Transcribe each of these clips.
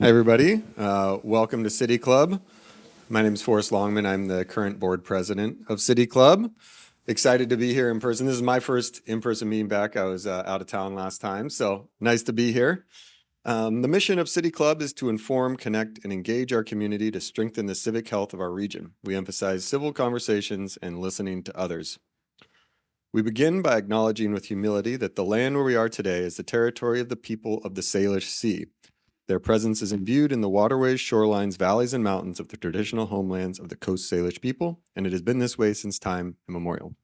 Hi, everybody. Welcome to City Club. My name is Forrest Longman. I'm the current board president of City Club. Excited to be here in person. This is my first in-person meeting back. I was out of town last time, so nice to be here. The mission of City Club is to inform, connect, and engage our community to strengthen the civic health of our region. We emphasize civil conversations and listening to others. We begin by acknowledging with humility that the land where we are today is the territory of the people of the Salish Sea. Their presence is imbued in the waterways, shorelines, valleys, and mountains of the traditional homelands of the Coast Salish people, and it has been this way since time immemorial.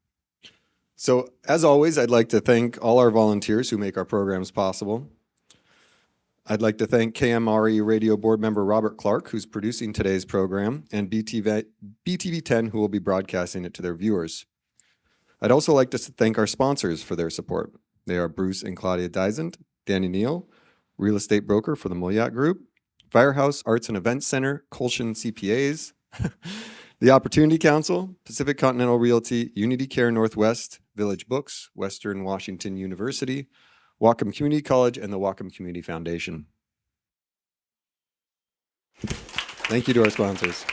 So, as always, I'd like to thank all our volunteers who make our programs possible. I'd like to thank KMRE radio board member Robert Clark, who's producing today's program, and BTV 10, who will be broadcasting it to their viewers. I'd also like to thank our sponsors for their support. They are Bruce and Claudia Dysent, Danny Neal, real estate broker for the Moyat Group, Firehouse Arts and Events Center, Colshan CPAs, the Opportunity Council, Pacific Continental Realty, Unity Care Northwest, Village Books, Western Washington University, Whatcom Community College, and the Whatcom Community Foundation. Thank you to our sponsors.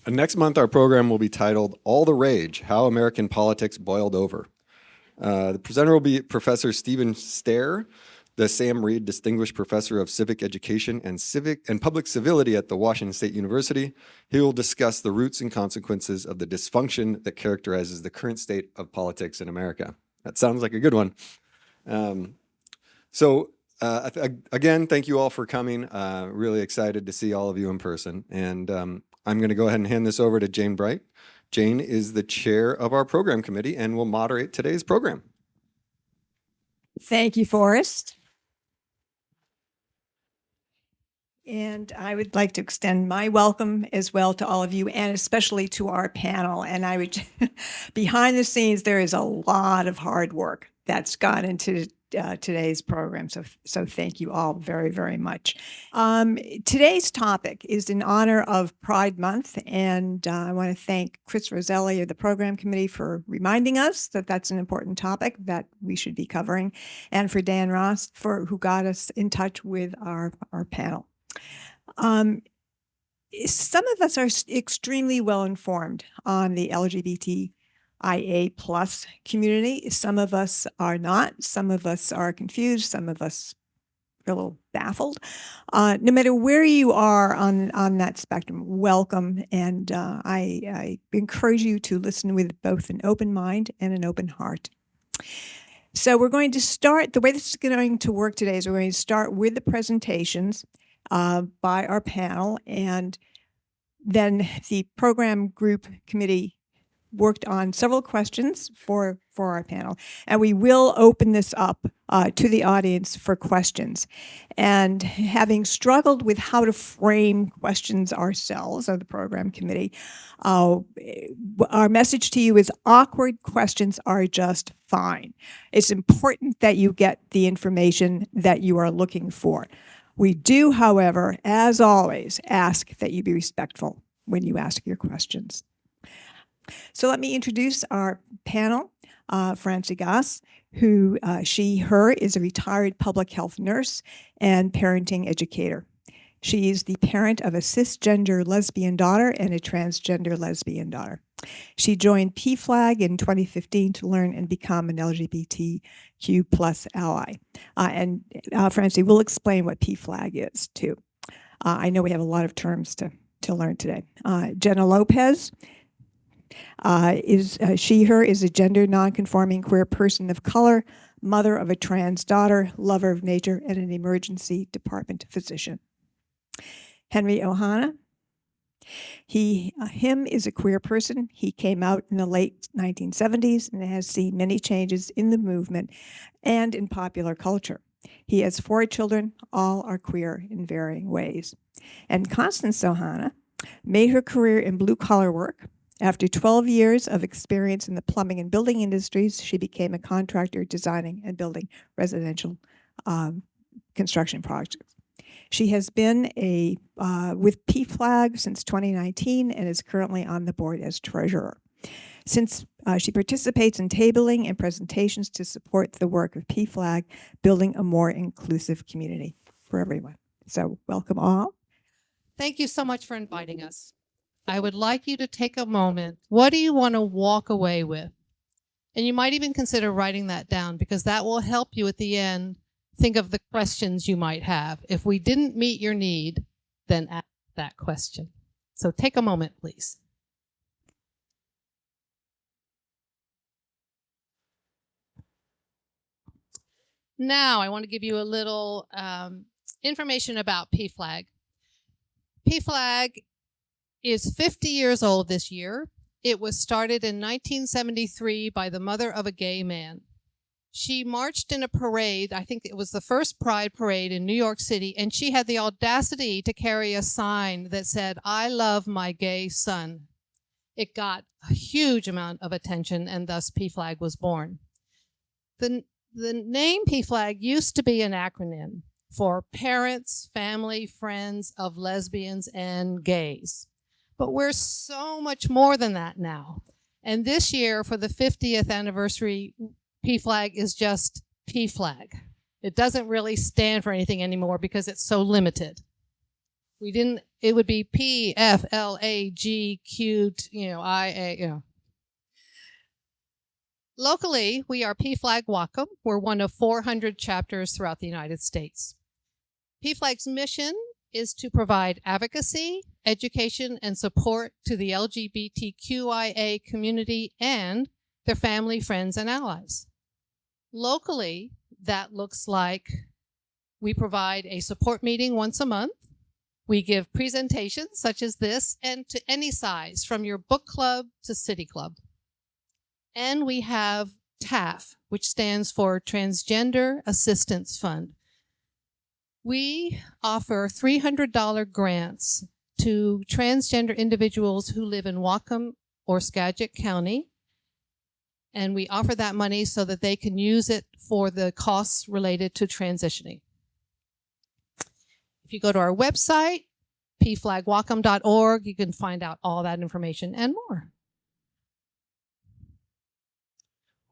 Next month, our program will be titled All the Rage, How American Politics Boiled Over. The presenter will be Professor Stephen Stair, the Sam Reed Distinguished Professor of Civic Education and Public Civility at the Washington State University. He will discuss the roots and consequences of the dysfunction that characterizes the current state of politics in America. That sounds like a good one. Again, thank you all for coming. Really excited to see all of you in person. And I'm going to go ahead and hand this over to Jane Bright. Jane is the chair of our program committee and will moderate today's program. Thank you, Forrest. And I would like to extend my welcome as well to all of you, and especially to our panel. And I would, behind the scenes, there is a lot of hard work that's gone into today's program. So thank you all very, very much. Today's topic is in honor of Pride Month, and I want to thank Chris Roselli of the program committee for reminding us that that's an important topic that we should be covering, and for Dan Ross who got us in touch with our panel. Some of us are extremely well informed on the LGBTQIA plus community. Some of us are not. Some of us are confused. Some of us are a little baffled. No matter where you are on that spectrum, welcome. And I encourage you to listen with both an open mind and an open heart. So we're going to start, the way this is going to work today is we're going to start with the presentations by our panel, and then the program group committee worked on several questions for our panel, and we will open this up to the audience for questions. And having struggled with how to frame questions ourselves of the program committee, our message to you is awkward questions are just fine. It's important that you get the information that you are looking for. We do, however, as always, ask that you be respectful when you ask your questions. So let me introduce our panel. Francie Goss, who her is a retired public health nurse and parenting educator. She is the parent of a cisgender lesbian daughter and a transgender lesbian daughter. She joined PFLAG in 2015 to learn and become an LGBTQ plus ally. And Francie will explain what PFLAG is too. I know we have a lot of terms to learn today. Jena Lopez is a gender nonconforming queer person of color, mother of a trans daughter, lover of nature, and an emergency department physician. Henry Ohana. Him is a queer person. He came out in the late 1970s and has seen many changes in the movement and in popular culture. He has 4 children, all are queer in varying ways. And Constance Ohana made her career in blue-collar work. After 12 years of experience in the plumbing and building industries, she became a contractor designing and building residential construction projects. She has been with PFLAG since 2019 and is currently on the board as treasurer. Since she participates in tabling and presentations to support the work of PFLAG, building a more inclusive community. for everyone. So welcome all. Thank you so much for inviting us. I would like you to take a moment. What do you want to walk away with? And you might even consider writing that down, because that will help you at the end think of the questions you might have. If we didn't meet your need, then ask that question. So take a moment, please. Now, I want to give you a little information about PFLAG. PFLAG is 50 years old this year. It was started in 1973 by the mother of a gay man. She marched in a parade. I think it was the first Pride parade in New York City, and she had the audacity to carry a sign that said, "I love my gay son." It got a huge amount of attention, and thus PFLAG was born. The name PFLAG used to be an acronym for Parents, Family, Friends of Lesbians and Gays. But we're so much more than that now. And this year, for the 50th anniversary, PFLAG is just PFLAG. It doesn't really stand for anything anymore because it's so limited. It would be PFLAGQ, IA, Locally, we are PFLAG Whatcom. We're one of 400 chapters throughout the United States. PFLAG's mission is to provide advocacy, education, and support to the LGBTQIA community and their family, friends, and allies. Locally, that looks like we provide a support meeting once a month. We give presentations such as this, and to any size, from your book club to city club. And we have TAF, which stands for Transgender Assistance Fund. We offer $300 grants to transgender individuals who live in Whatcom or Skagit County. And we offer that money so that they can use it for the costs related to transitioning. If you go to our website, pflagwhatcom.org, you can find out all that information and more.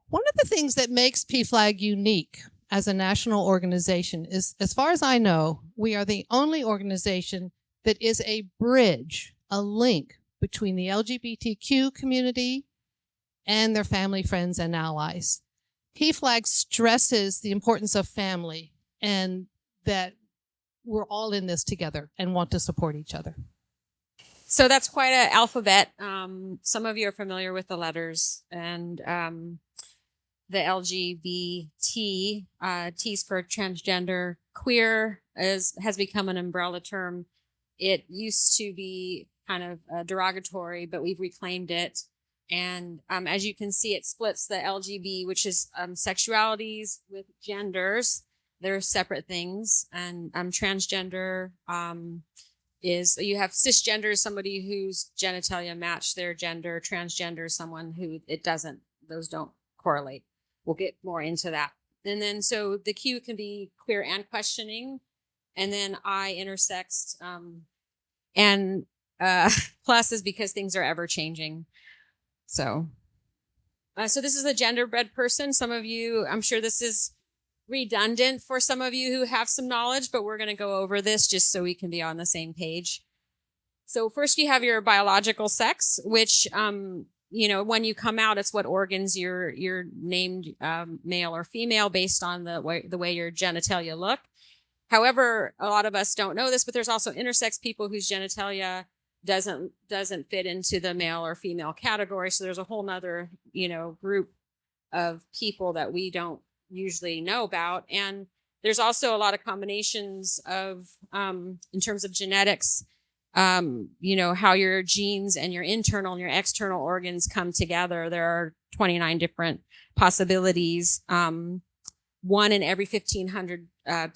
One of the things that makes PFLAG unique as a national organization is, as far as I know, we are the only organization that is a bridge, a link between the LGBTQ community and their family, friends, and allies. PFLAG stresses the importance of family and that we're all in this together and want to support each other. So that's quite an alphabet. Some of you are familiar with the letters, and the LGBT, T's for transgender, queer has become an umbrella term. It used to be kind of derogatory, but we've reclaimed it. And as you can see, it splits the LGB, which is sexualities with genders. They're separate things. And transgender is, you have cisgender, somebody whose genitalia match their gender. Transgender, someone who it doesn't. Those don't correlate. We'll get more into that. And then, so the Q can be queer and questioning. And then I, intersex. And plus is because things are ever changing. So this is a genderbread person. Some of you, I'm sure this is redundant for some of you who have some knowledge, but we're going to go over this just so we can be on the same page. So first you have your biological sex, which, when you come out, it's what organs you're named male or female based on the way your genitalia look. However, a lot of us don't know this, but there's also intersex people whose genitalia doesn't fit into the male or female category. So there's a whole nother, group of people that we don't usually know about. And there's also a lot of combinations of, in terms of genetics, how your genes and your internal and your external organs come together. There are 29 different possibilities. 1 in every 1,500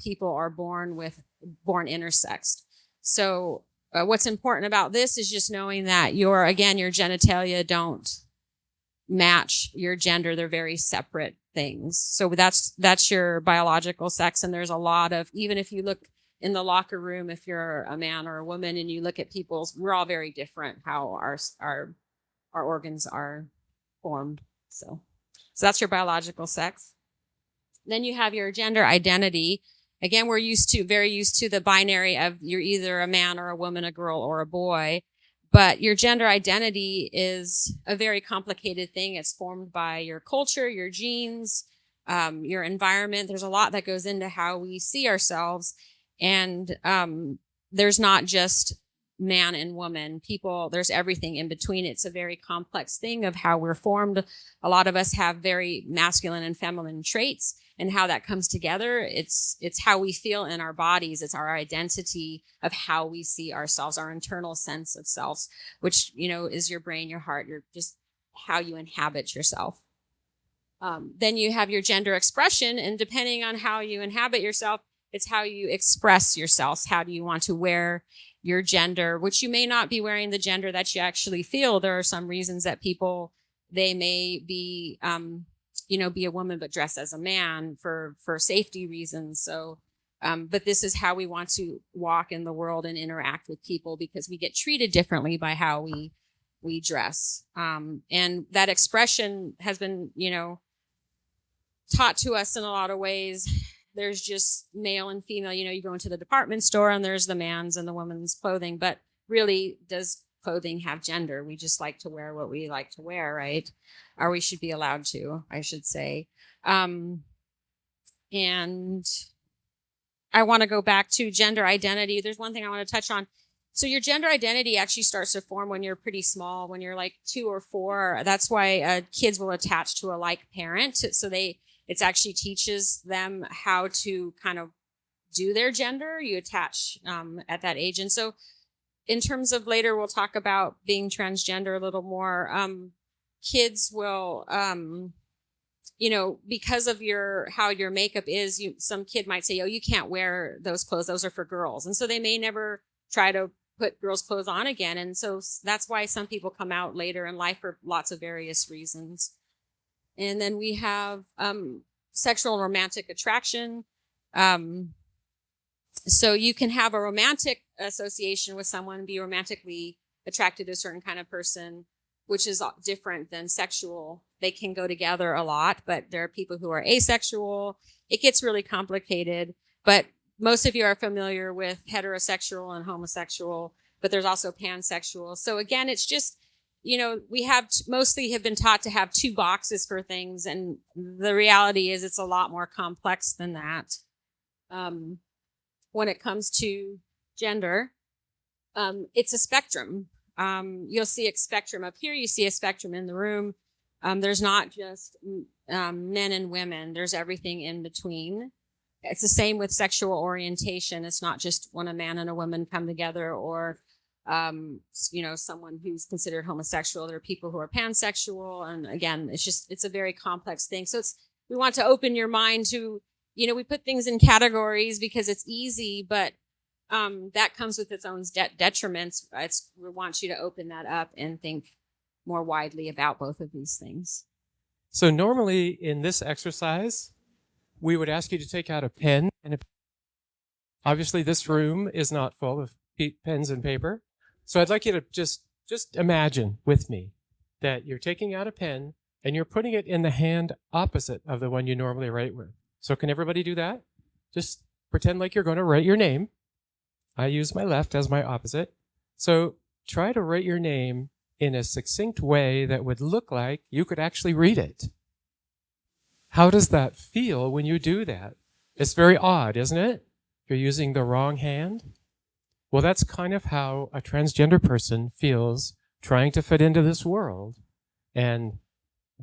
people are born intersexed. So what's important about this is just knowing that your genitalia don't match your gender. They're very separate things. So that's your biological sex. And there's a lot of, even if you look in the locker room, if you're a man or a woman and you look at we're all very different how our organs are formed. So that's your biological sex. Then you have your gender identity. again, we're very used to the binary of you're either a man or a woman, a girl or a boy. But your gender identity is a very complicated thing. It's formed by your culture, your genes, your environment. There's a lot that goes into how we see ourselves. And there's not just man and woman. There's everything in between. It's a very complex thing of how we're formed. A lot of us have very masculine and feminine traits, and how that comes together. It's how we feel in our bodies. It's our identity of how we see ourselves, our internal sense of self, which, is your brain, your heart, your just how you inhabit yourself. Then you have your gender expression, and depending on how you inhabit yourself, it's how you express yourself. How do you want to wear your gender, which you may not be wearing the gender that you actually feel. There are some reasons that people, they may be, be a woman but dress as a man for safety reasons. So, but this is how we want to walk in the world and interact with people, because we get treated differently by how we dress. And that expression has been, taught to us in a lot of ways. There's just male and female. You go into the department store and there's the man's and the woman's clothing, but really, does clothing have gender? We just like to wear what we like to wear, right? Or we should be allowed to, I should say. And I want to go back to gender identity. There's one thing I want to touch on. So your gender identity actually starts to form when you're pretty small, when you're like 2 or 4. That's why kids will attach to a like parent. So it actually teaches them how to kind of do their gender. You attach at that age. And so in terms of later, we'll talk about being transgender a little more. Kids will, because of how your makeup is, some kid might say, oh, you can't wear those clothes. Those are for girls. And so they may never try to put girls' clothes on again. And so that's why some people come out later in life for lots of various reasons. And then we have sexual and romantic attraction. So you can have a romantic association with someone, be romantically attracted to a certain kind of person, which is different than sexual. They can go together a lot, but there are people who are asexual. It gets really complicated, but most of you are familiar with heterosexual and homosexual, but there's also pansexual. So again, it's just, we have mostly have been taught to have 2 boxes for things. And the reality is it's a lot more complex than that. When it comes to gender, it's a spectrum. You'll see a spectrum up here. You see a spectrum in the room. There's not just men and women. There's everything in between. It's the same with sexual orientation. It's not just when a man and a woman come together, or someone who's considered homosexual. There are people who are pansexual. And again, it's a very complex thing. So we want to open your mind to, we put things in categories because it's easy, but that comes with its own detriments. We want you to open that up and think more widely about both of these things. So normally in this exercise, we would ask you to take out a pen obviously this room is not full of pens and paper. So I'd like you to just imagine with me that you're taking out a pen and you're putting it in the hand opposite of the one you normally write with. So can everybody do that? Just pretend like you're going to write your name. I use my left as my opposite. So try to write your name in a succinct way that would look like you could actually read it. How does that feel when you do that? It's very odd, isn't it? You're using the wrong hand. Well, that's kind of how a transgender person feels trying to fit into this world and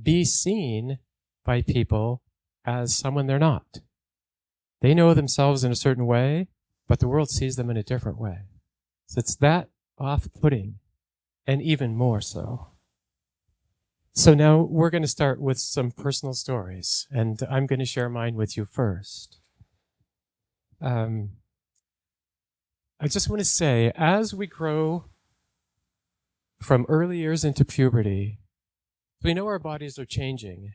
be seen by people as someone they're not. They know themselves in a certain way, but the world sees them in a different way. So it's that off-putting, and even more so. So now we're going to start with some personal stories, and I'm going to share mine with you first. I just want to say, as we grow from early years into puberty, we know our bodies are changing,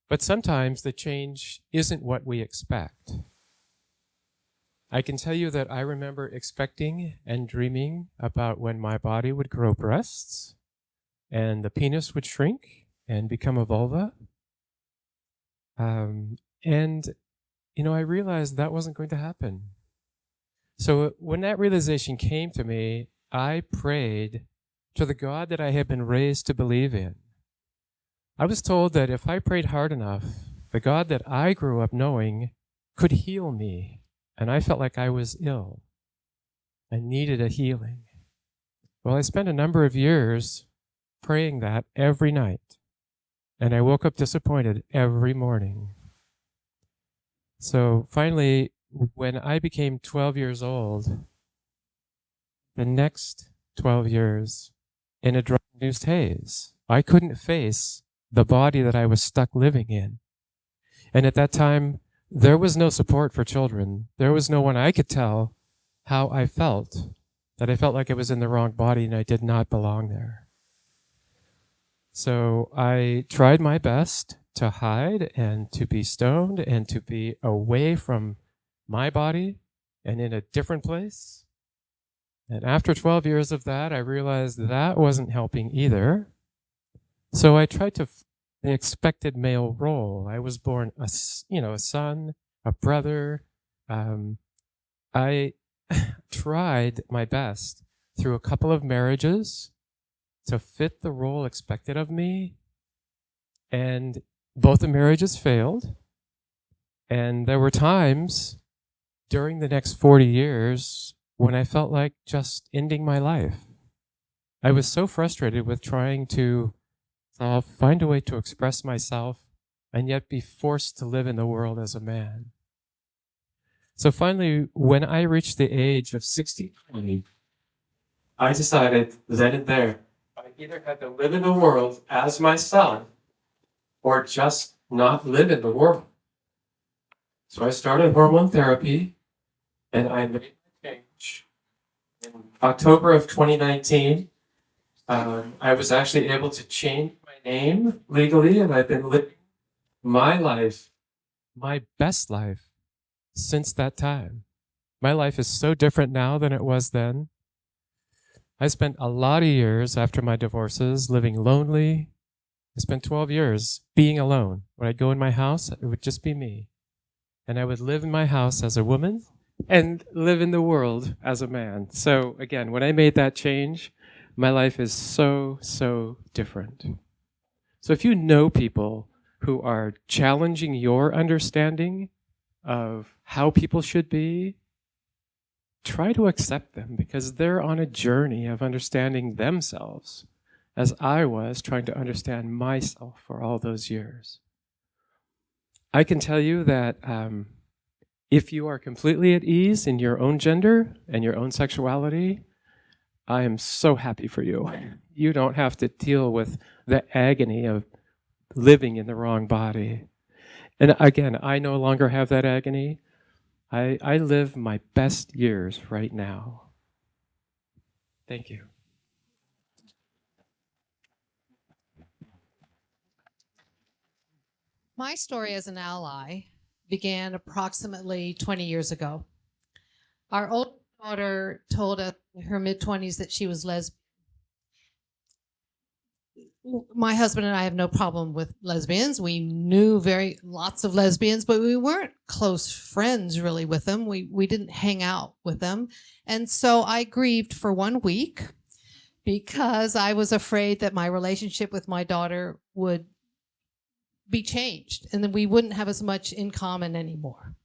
but sometimes the change isn't what we expect. I can tell you that I remember expecting and dreaming about when my body would grow breasts and the penis would shrink and become a vulva. And I realized that wasn't going to happen. So when that realization came to me, I prayed to the God that I had been raised to believe in. I was told that if I prayed hard enough, the God that I grew up knowing could heal me, and I felt like I was ill. I needed a healing. Well, I spent a number of years praying that every night, and I woke up disappointed every morning. So finally, when I became 12 years old, the next 12 years in a drug-induced haze, I couldn't face the body that I was stuck living in. And at that time, there was no support for children. There was no one I could tell how I felt, that I felt like I was in the wrong body and I did not belong there. So I tried my best to hide and to be stoned and to be away from my body and in a different place. And after 12 years of that, I realized that wasn't helping either. So I tried to the expected male role. I was born a son, a brother. I tried my best through a couple of marriages to fit the role expected of me. And both the marriages failed. And there were times during the next 40 years when I felt like just ending my life. I was so frustrated with trying to find a way to express myself and yet be forced to live in the world as a man. So finally, when I reached the age of 63, I decided then and there, I either had to live in the world as myself or just not live in the world. So I started hormone therapy and I made a change. In October of 2019, I was actually able to change my name legally, and I've been living my life, my best life, since that time. My life is so different now than it was then. I spent a lot of years after my divorces living lonely. I spent 12 years being alone. When I'd go in my house, it would just be me. And I would live in my house as a woman and live in the world as a man. So again, when I made that change, my life is so, so different. So if you know people who are challenging your understanding of how people should be, try to accept them because they're on a journey of understanding themselves as I was trying to understand myself for all those years. I can tell you that if you are completely at ease in your own gender and your own sexuality, I am so happy for you. You don't have to deal with the agony of living in the wrong body. And again, I no longer have that agony. I live my best years right now. Thank you. My story as an ally began approximately 20 years ago. Our oldest daughter told us in her mid-20s that she was lesbian. My husband and I have no problem with lesbians. We knew lots of lesbians, but we weren't close friends really with them. We didn't hang out with them. And so I grieved for 1 week because I was afraid that my relationship with my daughter would be changed and then we wouldn't have as much in common anymore.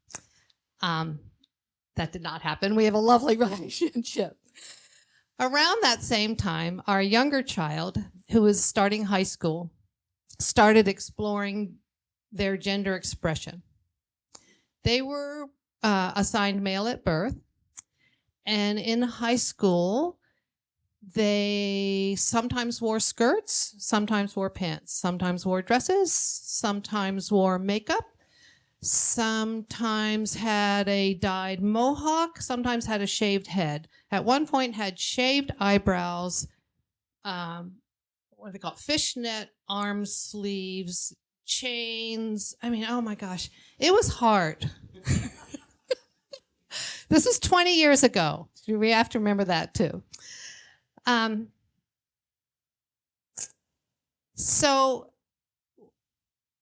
That did not happen. We have a lovely relationship. Around that same time, our younger child, who was starting high school, started exploring their gender expression. They were assigned male at birth, and in high school, they sometimes wore skirts, sometimes wore pants, sometimes wore dresses, sometimes wore makeup, sometimes had a dyed mohawk, sometimes had a shaved head. At one point had shaved eyebrows, what do they call it? Fishnet arm sleeves, chains. I mean, oh my gosh, it was hard. This is 20 years ago. We have to remember that too. So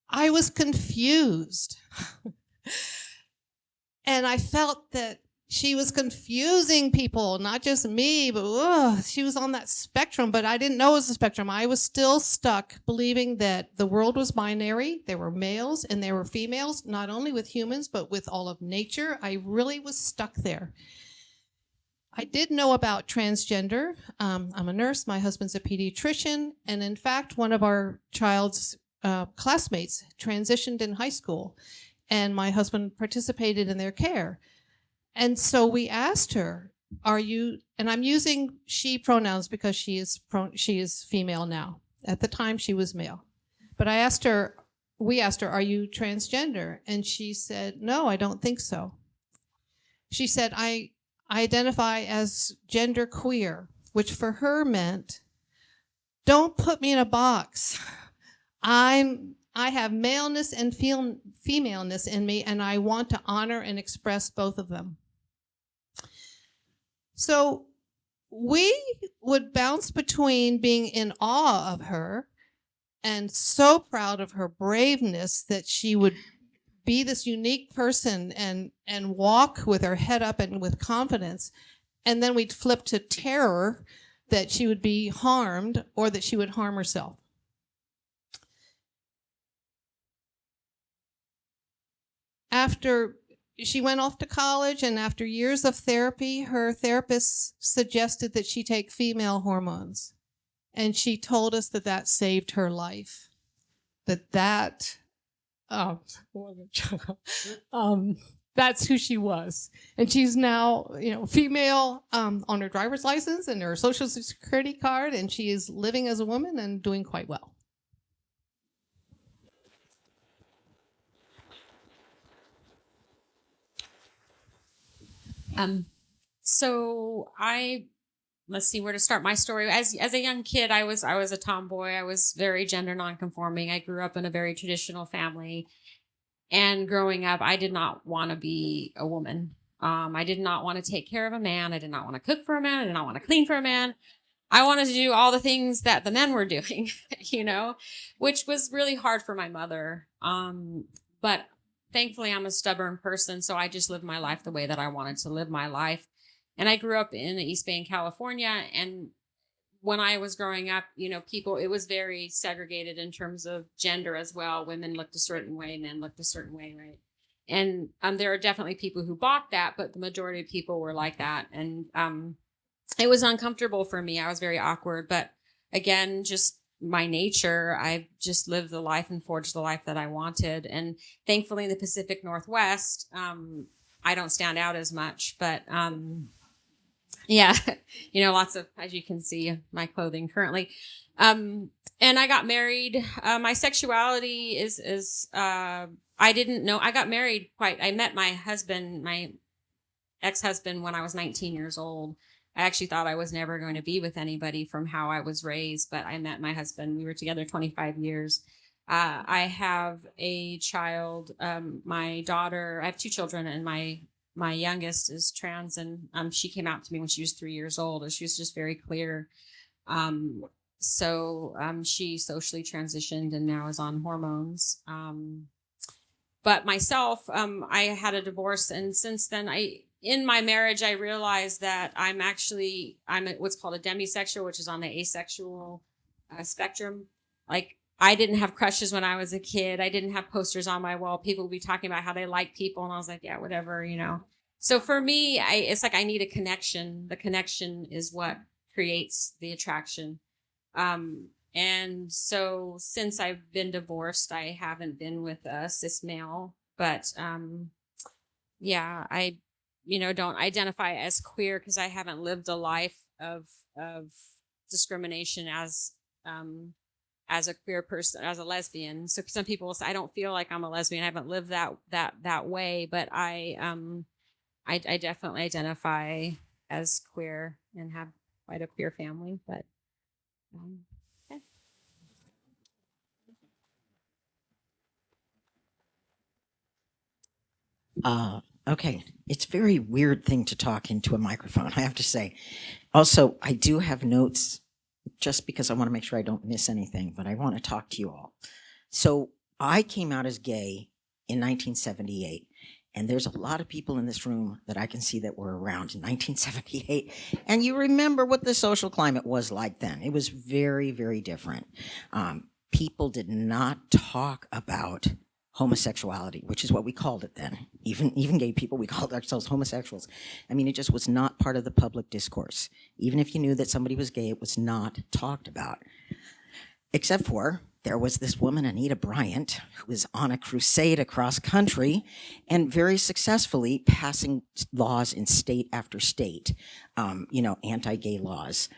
I was confused. And I felt that she was confusing people, not just me, but she was on that spectrum, but I didn't know it was a spectrum. I was still stuck believing that the world was binary. There were males and there were females, not only with humans, but with all of nature. I really was stuck there. I did know about transgender. I'm a nurse. My husband's a pediatrician. And in fact, one of our child's classmates transitioned in high school, and my husband participated in their care. And so we asked her, are you, and I'm using she pronouns because she is female now. At the time she was male. But we asked her, are you transgender? And she said, no, I don't think so. She said, I identify as gender queer, which for her meant, don't put me in a box. I have maleness and femaleness in me, and I want to honor and express both of them. So we would bounce between being in awe of her and so proud of her braveness that she would be this unique person and walk with her head up and with confidence. And then we'd flip to terror that she would be harmed or that she would harm herself. After she went off to college, and after years of therapy, her therapist suggested that she take female hormones. And she told us that that saved her life. That's who she was. And she's now, female on her driver's license and her social security card, and she is living as a woman and doing quite well. So let's see where to start my story. As a young kid, I was a tomboy. I was very gender nonconforming. I grew up in a very traditional family. And growing up, I did not want to be a woman. I did not want to take care of a man. I did not want to cook for a man. I did not want to clean for a man. I wanted to do all the things that the men were doing, which was really hard for my mother. But thankfully, I'm a stubborn person, so I just lived my life the way that I wanted to live my life. And I grew up in East Bay, California. And when I was growing up, it was very segregated in terms of gender as well. Women looked a certain way, men looked a certain way, right? And there are definitely people who balked that, but the majority of people were like that. And it was uncomfortable for me. I was very awkward. But again, just my nature, I just lived the life and forged the life that I wanted. And thankfully in the Pacific Northwest, I don't stand out as much, but yeah, lots of, as you can see, my clothing currently. And I got married. My sexuality is I didn't know. I got married I met my husband, my ex-husband, when I was 19 years old. I actually thought I was never going to be with anybody from how I was raised, but I met my husband. We were together 25 years. I have a child, my daughter. I have two children, and my youngest is trans, and she came out to me when she was 3 years old, and she was just very clear. So she socially transitioned and now is on hormones. But myself, I had a divorce, and since then, in my marriage, I realized that I'm what's called a demisexual, which is on the asexual spectrum. Like, I didn't have crushes when I was a kid. I didn't have posters on my wall. People would be talking about how they like people, and I was like, yeah, whatever, So for me, it's like I need a connection. The connection is what creates the attraction. And so since I've been divorced, I haven't been with a cis male, but yeah, I don't identify as queer because I haven't lived a life of discrimination as a queer person, as a lesbian. So some people will say, I don't feel like I'm a lesbian. I haven't lived that way, but I definitely identify as queer and have quite a queer family, but yeah. Okay. It's a very weird thing to talk into a microphone, I have to say. Also, I do have notes just because I want to make sure I don't miss anything, but I want to talk to you all. So I came out as gay in 1978, And there's a lot of people in this room that I can see that were around in 1978. And you remember what the social climate was like then. It was very, very different. People did not talk about homosexuality, which is what we called it then. Even gay people, we called ourselves homosexuals. I mean, it just was not part of the public discourse. Even if you knew that somebody was gay, it was not talked about. Except for there was this woman, Anita Bryant, who was on a crusade across country and very successfully passing laws in state after state, anti-gay laws,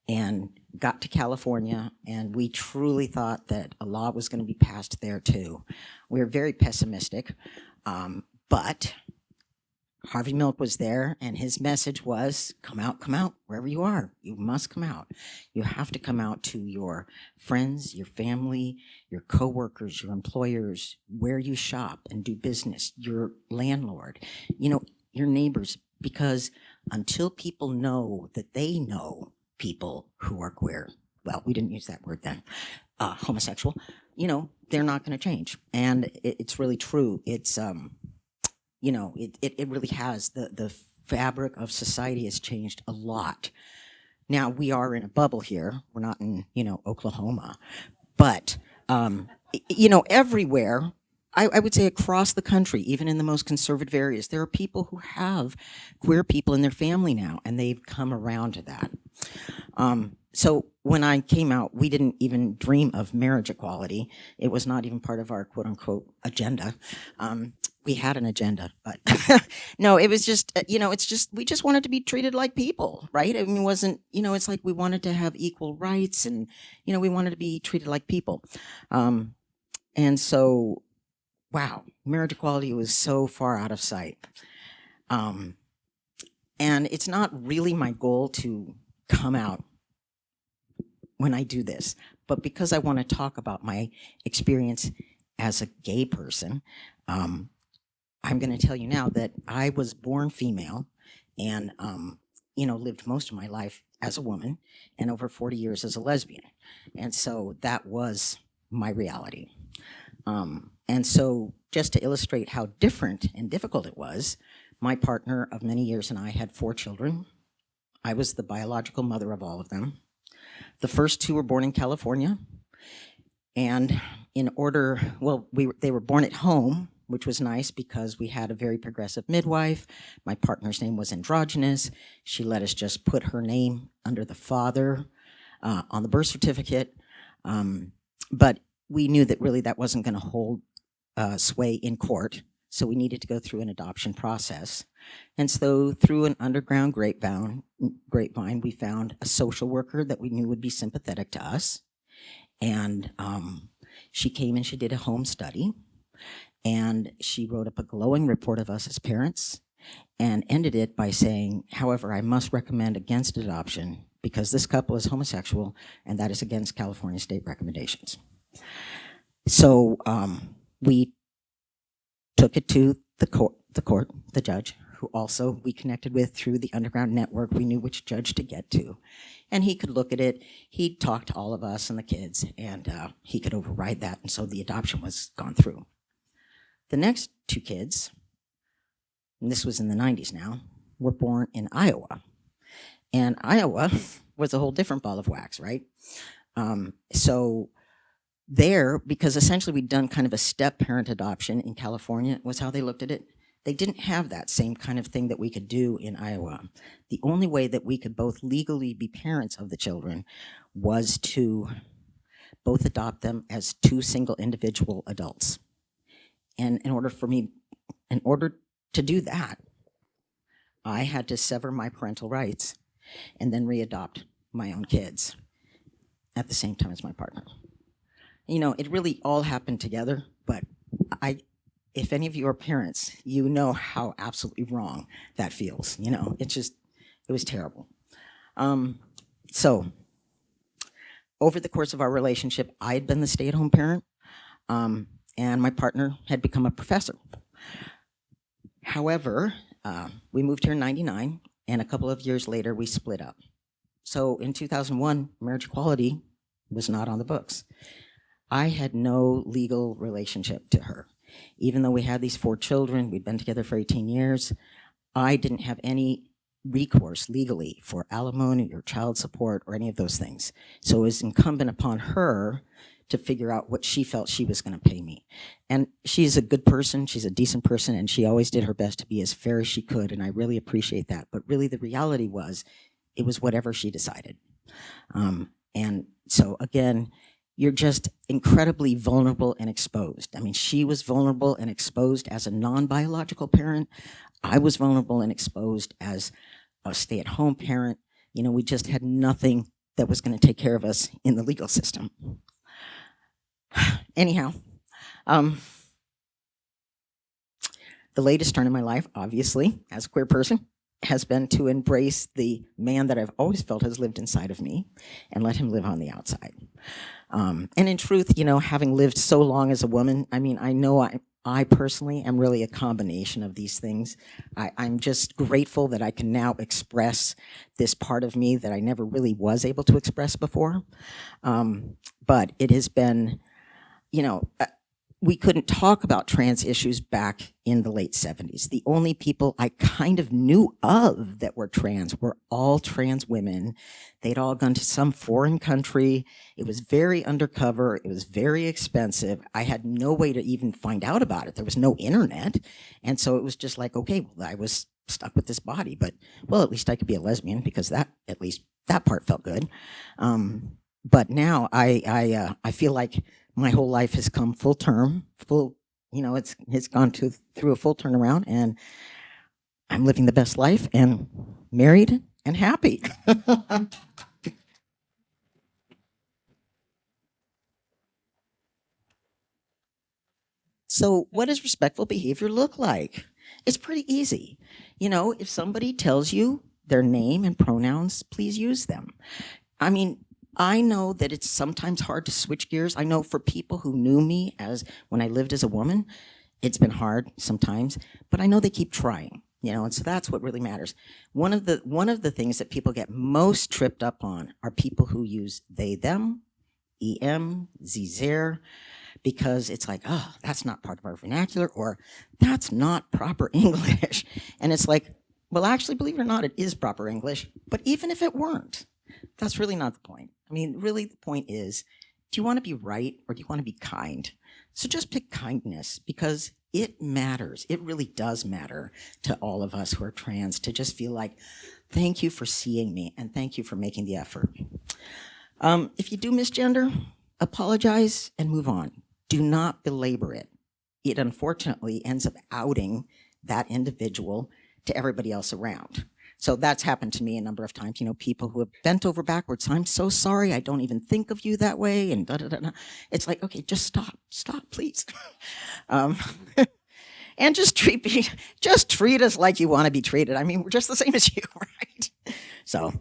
and got to California, and we truly thought that a law was going to be passed there too. We were very pessimistic, but Harvey Milk was there, and his message was, come out, wherever you are. You must come out. You have to come out to your friends, your family, your coworkers, your employers, where you shop and do business, your landlord, your neighbors, because until people know that they know people who are queer, well, we didn't use that word then, homosexual, they're not going to change. And it's really true. It's, it really has, the fabric of society has changed a lot. Now, we are in a bubble here. We're not in, Oklahoma. But, everywhere, I would say across the country, even in the most conservative areas, there are people who have queer people in their family now, and they've come around to that. So when I came out, we didn't even dream of marriage equality. It was not even part of our quote unquote agenda. We had an agenda, but no, it was just, we just wanted to be treated like people, right? I mean, it wasn't, it's like we wanted to have equal rights and, we wanted to be treated like people. And so, wow, marriage equality was so far out of sight. And it's not really my goal to come out when I do this, but because I want to talk about my experience as a gay person, I'm going to tell you now that I was born female and, lived most of my life as a woman and over 40 years as a lesbian. And so that was my reality. And so just to illustrate how different and difficult it was, my partner of many years and I had 4 children. I was the biological mother of all of them. The first 2 were born in California. And they were born at home, which was nice because we had a very progressive midwife. My partner's name was androgynous. She let us just put her name under the father on the birth certificate. But we knew that really that wasn't going to hold sway in court. So we needed to go through an adoption process. And so through an underground grapevine, we found a social worker that we knew would be sympathetic to us. And she came and she did a home study. And she wrote up a glowing report of us as parents and ended it by saying, however, I must recommend against adoption because this couple is homosexual and that is against California state recommendations. So we took it to the judge, who also we connected with through the underground network. We knew which judge to get to. And he could look at it. He'd talk to all of us and the kids, and he could override that. And so the adoption was gone through. The next 2 kids, and this was in the 90s now, were born in Iowa. And Iowa was a whole different ball of wax, right? So there, because essentially we'd done kind of a step-parent adoption in California, was how they looked at it. They didn't have that same kind of thing that we could do in Iowa. The only way that we could both legally be parents of the children was to both adopt them as 2 single individual adults. And in order to do that, I had to sever my parental rights and then readopt my own kids at the same time as my partner. It really all happened together, but if any of you are parents, you know how absolutely wrong that feels. It was terrible. So over the course of our relationship, I had been the stay-at-home parent, and my partner had become a professor. However, we moved here in 99, and a couple of years later, we split up. So in 2001, marriage equality was not on the books. I had no legal relationship to her. Even though we had these 4 children, we'd been together for 18 years, I didn't have any recourse legally for alimony or child support or any of those things. So it was incumbent upon her to figure out what she felt she was going to pay me. And she's a good person, she's a decent person, and she always did her best to be as fair as she could, and I really appreciate that. But really the reality was, it was whatever she decided. And so again, you're just incredibly vulnerable and exposed. I mean, she was vulnerable and exposed as a non-biological parent. I was vulnerable and exposed as a stay-at-home parent. You know, we just had nothing that was going to take care of us in the legal system. Anyhow, the latest turn in my life, obviously, as a queer person, has been to embrace the man that I've always felt has lived inside of me and let him live on the outside. And in truth, you know, having lived so long as a woman, I mean, I know I personally am really a combination of these things. I'm just grateful that I can now express this part of me that I never really was able to express before. But it has been, you know, we couldn't talk about trans issues back in the late 70s. The only people I kind of knew of that were trans were all trans women. They'd all gone to some foreign country. It was very undercover. It was very expensive. I had no way to even find out about it. There was no internet. And so it was just like, okay, well, I was stuck with this body, but well, at least I could be a lesbian because at least that part felt good. But now I feel like my whole life has come full, you know, it's gone through a full turnaround, and I'm living the best life and married and happy. So what does respectful behavior look like? It's pretty easy. You know, if somebody tells you their name and pronouns, please use them. I mean, I know that it's sometimes hard to switch gears. I know for people who knew me as when I lived as a woman, it's been hard sometimes, but I know they keep trying, you know, and so that's what really matters. One of the things that people get most tripped up on are people who use they, them, em, sie, their, because it's like, oh, that's not part of our vernacular, or that's not proper English. And it's like, well, actually, believe it or not, it is proper English, but even if it weren't, that's really not the point. I mean, really the point is, do you want to be right or do you want to be kind? So just pick kindness, because it matters. It really does matter to all of us who are trans to just feel like, thank you for seeing me and thank you for making the effort. If you do misgender, apologize and move on. Do not belabor it. It unfortunately ends up outing that individual to everybody else around. So that's happened to me a number of times, you know, people who have bent over backwards. I'm so sorry, I don't even think of you that way, and da-da-da-da. It's like, okay, just stop, please. And just treat us like you want to be treated. I mean, we're just the same as you, right? So,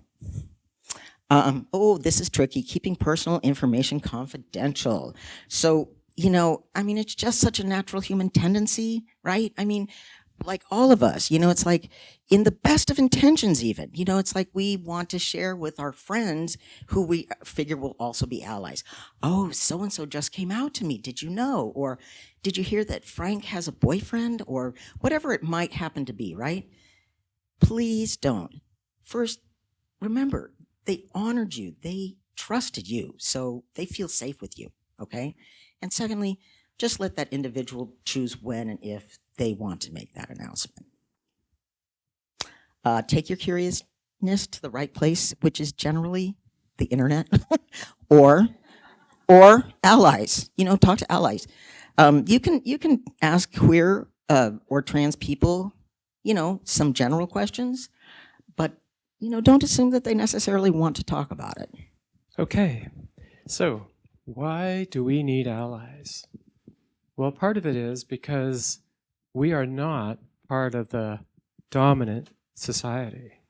oh, this is tricky, keeping personal information confidential. So, you know, I mean, it's just such a natural human tendency, right? I mean, like all of us, you know, it's like in the best of intentions even, you know, it's like we want to share with our friends who we figure will also be allies. Oh, so-and-so just came out to me. Did you know? Or did you hear that Frank has a boyfriend? Or whatever it might happen to be, right? Please don't. First, remember, they honored you. They trusted you. So they feel safe with you, okay? And secondly, just let that individual choose when and if they want to make that announcement. Take your curiousness to the right place, which is generally the internet, or allies. You know, talk to allies. You can ask queer or trans people, you know, some general questions, but you know, don't assume that they necessarily want to talk about it. Okay, so why do we need allies? Well, part of it is because we are not part of the dominant society.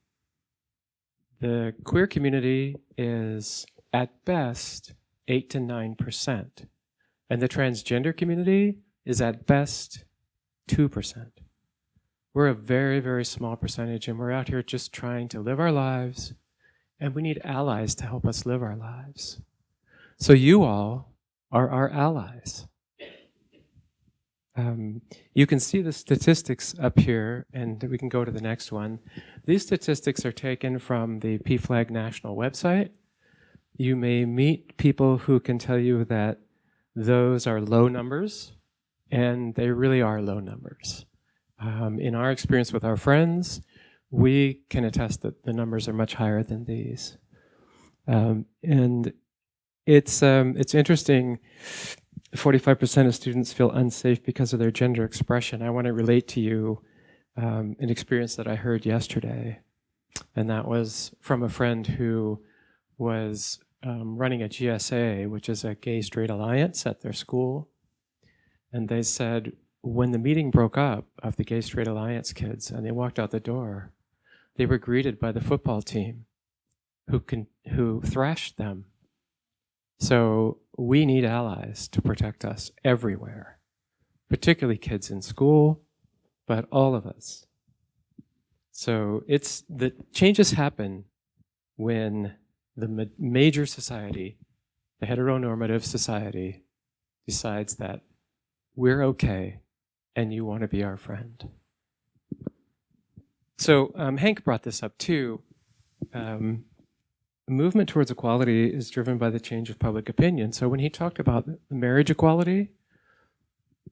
The queer community is at best 8 to 9%, and the transgender community is at best 2%. We're a very, very small percentage, and we're out here just trying to live our lives, and we need allies to help us live our lives. So you all are our allies. You can see the statistics up here, and we can go to the next one. These statistics are taken from the PFLAG national website. You may meet people who can tell you that those are low numbers, and they really are low numbers. In our experience with our friends, we can attest that the numbers are much higher than these. And it's interesting. 45% of students feel unsafe because of their gender expression. I want to relate to you an experience that I heard yesterday, and that was from a friend who was running a GSA, which is a gay straight alliance at their school. And they said when the meeting broke up of the gay straight alliance kids and they walked out the door, they were greeted by the football team who thrashed them. So we need allies to protect us everywhere, particularly kids in school, but all of us. So the changes happen when the major society, the heteronormative society, decides that we're okay and you want to be our friend. So Hank brought this up too. The movement towards equality is driven by the change of public opinion. So when he talked about marriage equality,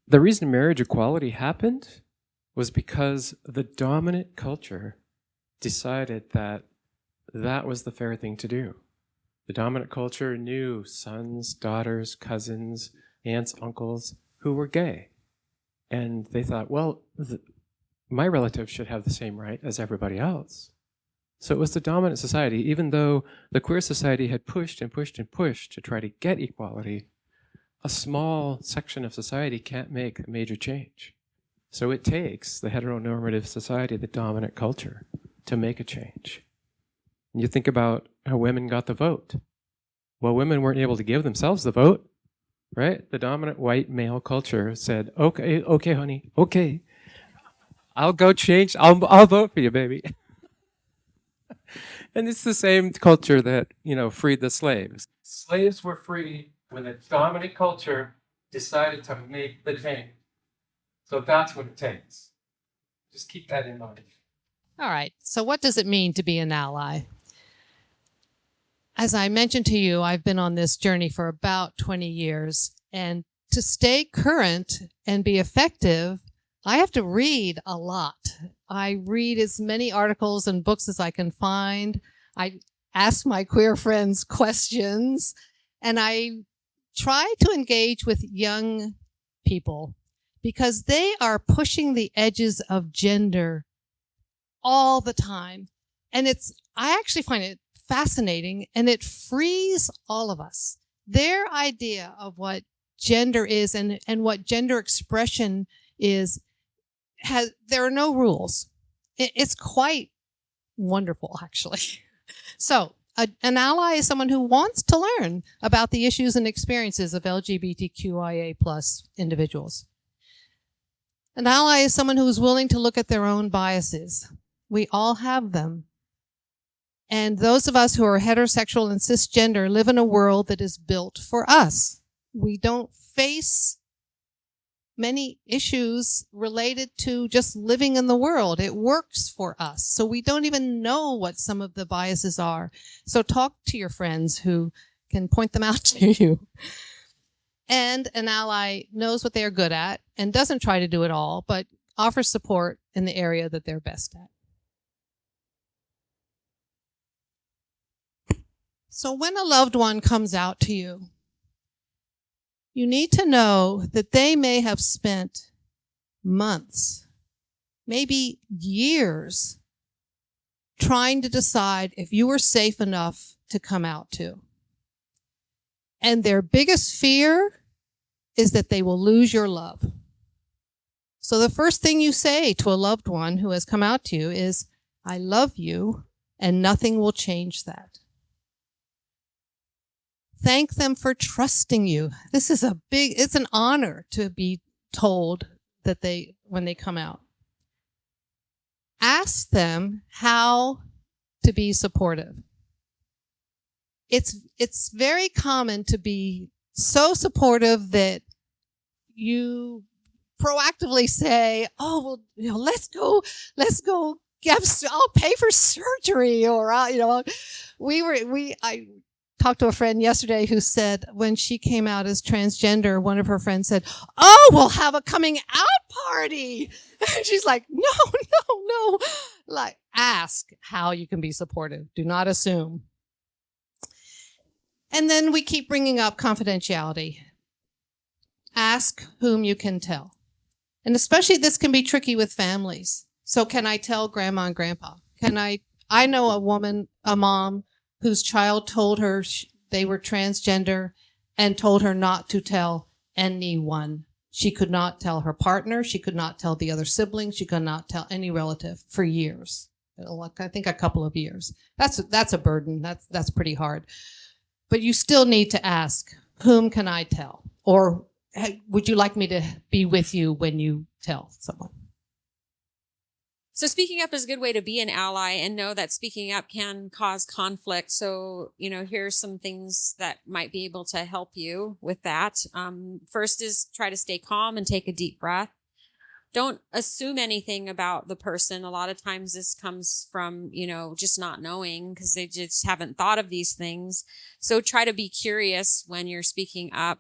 the reason marriage equality happened was because the dominant culture decided that that was the fair thing to do. The dominant culture knew sons, daughters, cousins, aunts, uncles who were gay. And they thought, well, my relatives should have the same right as everybody else. So it was the dominant society, even though the queer society had pushed and pushed and pushed to try to get equality, a small section of society can't make a major change. So it takes the heteronormative society, the dominant culture, to make a change. And you think about how women got the vote. Well, women weren't able to give themselves the vote, right? The dominant white male culture said, okay, honey, okay. I'll go change, I'll vote for you, baby. And it's the same culture that, freed the slaves. Slaves were free when the dominant culture decided to make the change. So that's what it takes. Just keep that in mind. All right. So what does it mean to be an ally? As I mentioned to you, I've been on this journey for about 20 years. And to stay current and be effective, I have to read a lot. I read as many articles and books as I can find. I ask my queer friends questions, and I try to engage with young people because they are pushing the edges of gender all the time. And I actually find it fascinating, and it frees all of us. Their idea of what gender is and what gender expression is, there are no rules. It's quite wonderful, actually. So an ally is someone who wants to learn about the issues and experiences of LGBTQIA plus individuals. An ally is someone who is willing to look at their own biases. We all have them. And those of us who are heterosexual and cisgender live in a world that is built for us. We don't face many issues related to just living in the world. It works for us. So we don't even know what some of the biases are. So talk to your friends who can point them out to you. And an ally knows what they are good at and doesn't try to do it all, but offers support in the area that they're best at. So when a loved one comes out to you, you need to know that they may have spent months, maybe years, trying to decide if you were safe enough to come out to. And their biggest fear is that they will lose your love. So the first thing you say to a loved one who has come out to you is, I love you, and nothing will change that. Thank them for trusting you. This is it's an honor to be told that when they come out. Ask them how to be supportive. It's very common to be so supportive that you proactively say, oh, well, let's go, I'll pay for surgery, or, I talked to a friend yesterday who said when she came out as transgender, one of her friends said, oh, we'll have a coming out party. And she's like, no. Like, ask how you can be supportive. Do not assume. And then we keep bringing up confidentiality. Ask whom you can tell. And especially this can be tricky with families. So can I tell grandma and grandpa? I know a mom whose child told her they were transgender and told her not to tell anyone. She could not tell her partner. She could not tell the other siblings. She could not tell any relative for years. I think a couple of years. That's a burden. That's pretty hard. But you still need to ask, whom can I tell? Or hey, would you like me to be with you when you tell someone? So speaking up is a good way to be an ally and know that speaking up can cause conflict. So, here's some things that might be able to help you with that. First is try to stay calm and take a deep breath. Don't assume anything about the person. A lot of times this comes from, just not knowing because they just haven't thought of these things. So try to be curious when you're speaking up.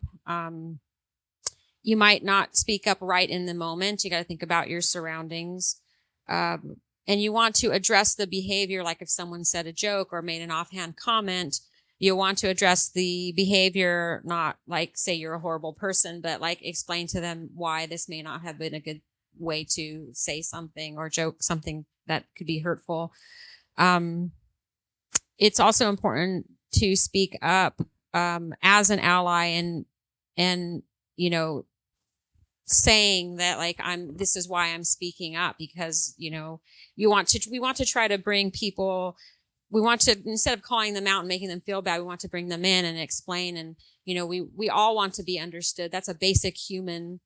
You might not speak up right in the moment. You got to think about your surroundings. And you want to address the behavior, like if someone said a joke or made an offhand comment, you want to address the behavior, not like say you're a horrible person, but like explain to them why this may not have been a good way to say something or joke something that could be hurtful. It's also important to speak up as an ally and saying that like this is why I'm speaking up, because we want to try to bring people, we want to, instead of calling them out and making them feel bad, we want to bring them in and explain. And we all want to be understood. That's a basic human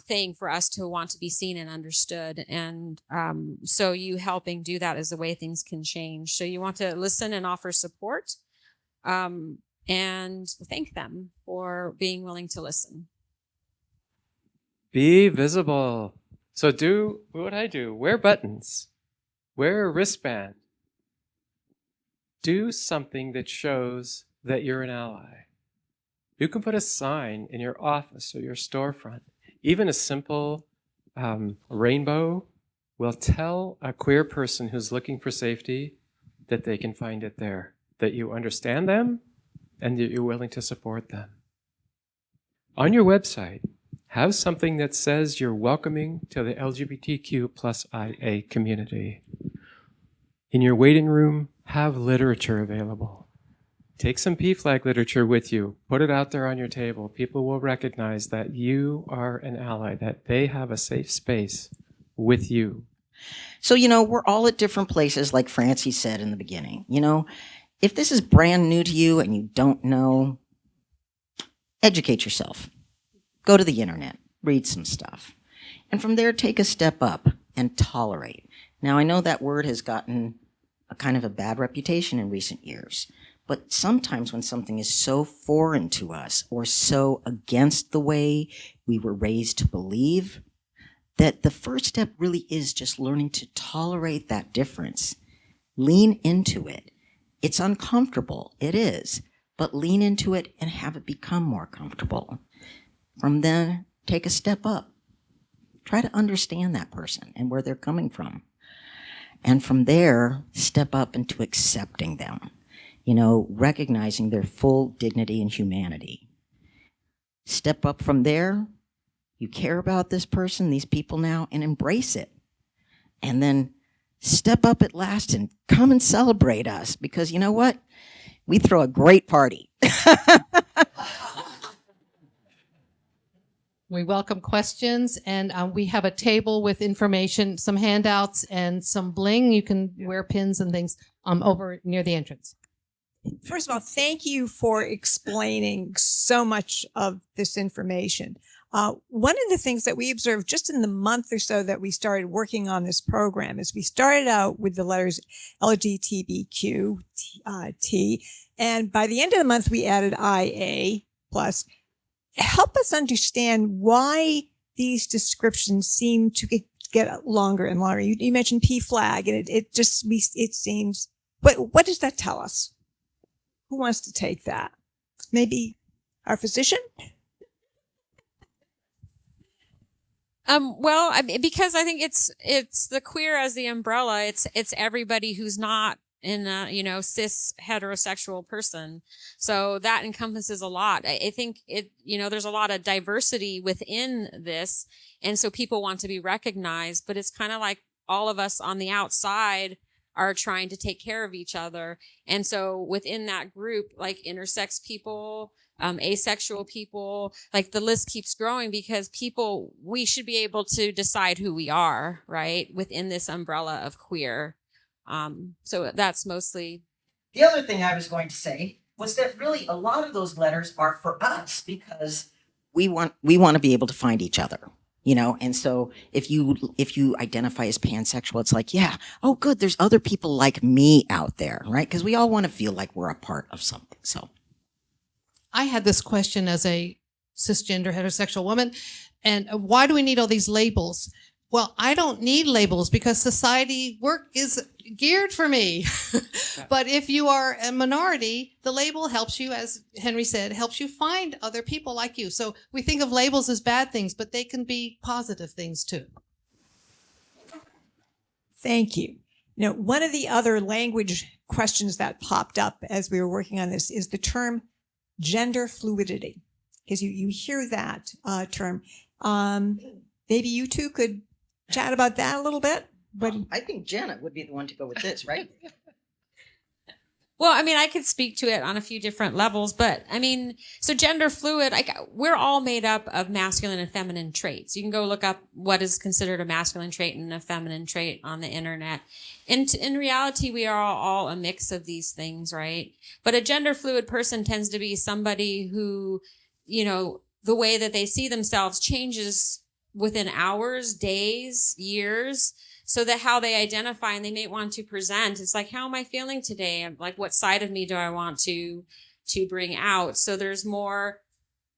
thing for us to want to be seen and understood. And so you helping do that is the way things can change. So you want to listen and offer support and thank them for being willing to listen. Be visible. So do what I do. Wear buttons. Wear a wristband. Do something that shows that you're an ally. You can put a sign in your office or your storefront. Even a simple rainbow will tell a queer person who's looking for safety that they can find it there, that you understand them and that you're willing to support them. On your website, have something that says you're welcoming to the LGBTQIA community. In your waiting room, have literature available. Take some PFLAG literature with you. Put it out there on your table. People will recognize that you are an ally, that they have a safe space with you. So, we're all at different places, like Francie said in the beginning. If this is brand new to you and you don't know, educate yourself. Go to the internet, read some stuff. And from there, take a step up and tolerate. Now, I know that word has gotten a kind of a bad reputation in recent years. But sometimes when something is so foreign to us or so against the way we were raised to believe, that the first step really is just learning to tolerate that difference. Lean into it. It's uncomfortable. It is. But lean into it and have it become more comfortable. From then, take a step up. Try to understand that person and where they're coming from. And from there, step up into accepting them. Recognizing their full dignity and humanity. Step up from there. You care about this person, these people now, and embrace it. And then step up at last and come and celebrate us, because you know what? We throw a great party. We welcome questions, and we have a table with information, some handouts, and some bling. You can wear pins and things over near the entrance. First of all, thank you for explaining so much of this information. One of the things that we observed just in the month or so that we started working on this program is we started out with the letters LGBTQ, T, and by the end of the month, we added IA+. Help us understand why these descriptions seem to get longer and longer. You mentioned P flag, and it seems. What does that tell us? Who wants to take that? Maybe our physician? Well, because I think it's the queer as the umbrella. It's everybody who's not in a, cis heterosexual person. So that encompasses a lot. I think there's a lot of diversity within this. And so people want to be recognized, but it's kind of like all of us on the outside are trying to take care of each other. And so within that group, like intersex people, asexual people, like the list keeps growing, because we should be able to decide who we are, right, within this umbrella of queer. So that's mostly. The other thing I was going to say was that really a lot of those letters are for us, because we want to be able to find each other, and so if you identify as pansexual, it's like, yeah, oh good, there's other people like me out there, right? Because we all want to feel like we're a part of something. So I had this question as a cisgender heterosexual woman, and why do we need all these labels? Well, I don't need labels because society work is geared for me. But if you are a minority, the label helps you, as Henry said, helps you find other people like you. So we think of labels as bad things, but they can be positive things too. Thank you. One of the other language questions that popped up as we were working on this is the term gender fluidity, because you hear that term. Maybe you two could chat about that a little bit. But I think Jena would be the one to go with this, right? Well, I could speak to it on a few different levels, but so gender fluid, we're all made up of masculine and feminine traits. You can go look up what is considered a masculine trait and a feminine trait on the internet. And in reality, we are all a mix of these things, right? But a gender fluid person tends to be somebody who, the way that they see themselves changes within hours, days, years. So that how they identify and they may want to present, it's like, how am I feeling today? Like, what side of me do I want to bring out? So there's more,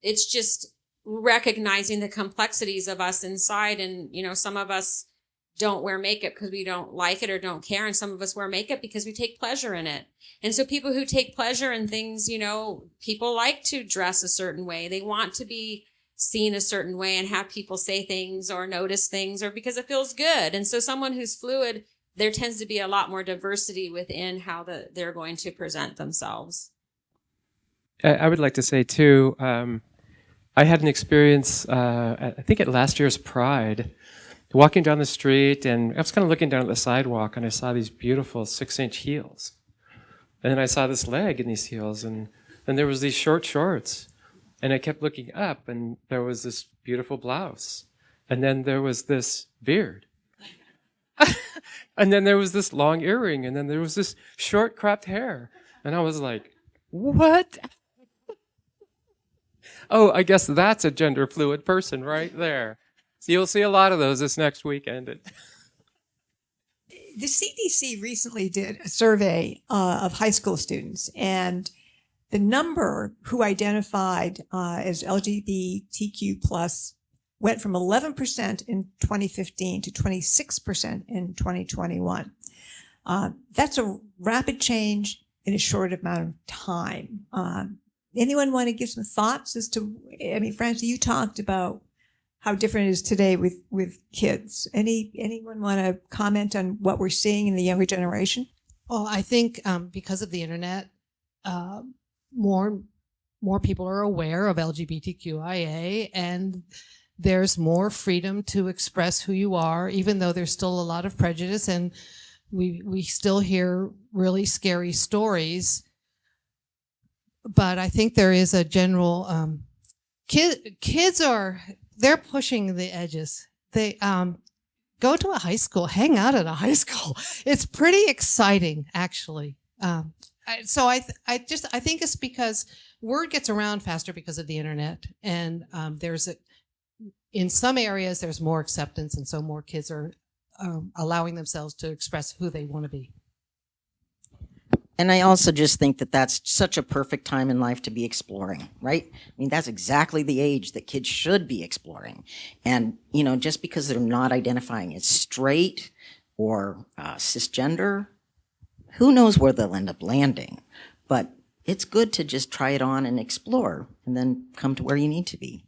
it's just recognizing the complexities of us inside. And, some of us don't wear makeup because we don't like it or don't care. And some of us wear makeup because we take pleasure in it. And so people who take pleasure in things, people like to dress a certain way. They want to be seen a certain way and have people say things or notice things, or because it feels good. And so someone who's fluid, there tends to be a lot more diversity within how they're going to present themselves. I would like to say too, I had an experience, I think at last year's Pride, walking down the street, and I was kind of looking down at the sidewalk, and I saw these beautiful 6-inch heels. And then I saw this leg in these heels, and then there was these short shorts. And I kept looking up, and there was this beautiful blouse. And then there was this beard. And then there was this long earring, and then there was this short cropped hair. And I was like, what? Oh, I guess that's a gender fluid person right there. So you'll see a lot of those this next weekend. The CDC recently did a survey of high school students, and the number who identified as LGBTQ plus went from 11% in 2015 to 26% in 2021. That's a rapid change in a short amount of time. Anyone want to give some thoughts as to, Francie, you talked about how different it is today with kids. Anyone want to comment on what we're seeing in the younger generation? Well, I think because of the internet, more people are aware of LGBTQIA, and there's more freedom to express who you are, even though there's still a lot of prejudice, and we still hear really scary stories. But I think there is a general kids they're pushing the edges. They go to a high school, hang out at a high school. It's pretty exciting, actually. So I think it's because word gets around faster because of the internet, and in some areas there's more acceptance, and so more kids are allowing themselves to express who they want to be. And I also just think that that's such a perfect time in life to be exploring, right? I mean, that's exactly the age that kids should be exploring. And, you know, just because they're not identifying as straight or cisgender, who knows where they'll end up landing. But it's good to just try it on and explore and then come to where you need to be.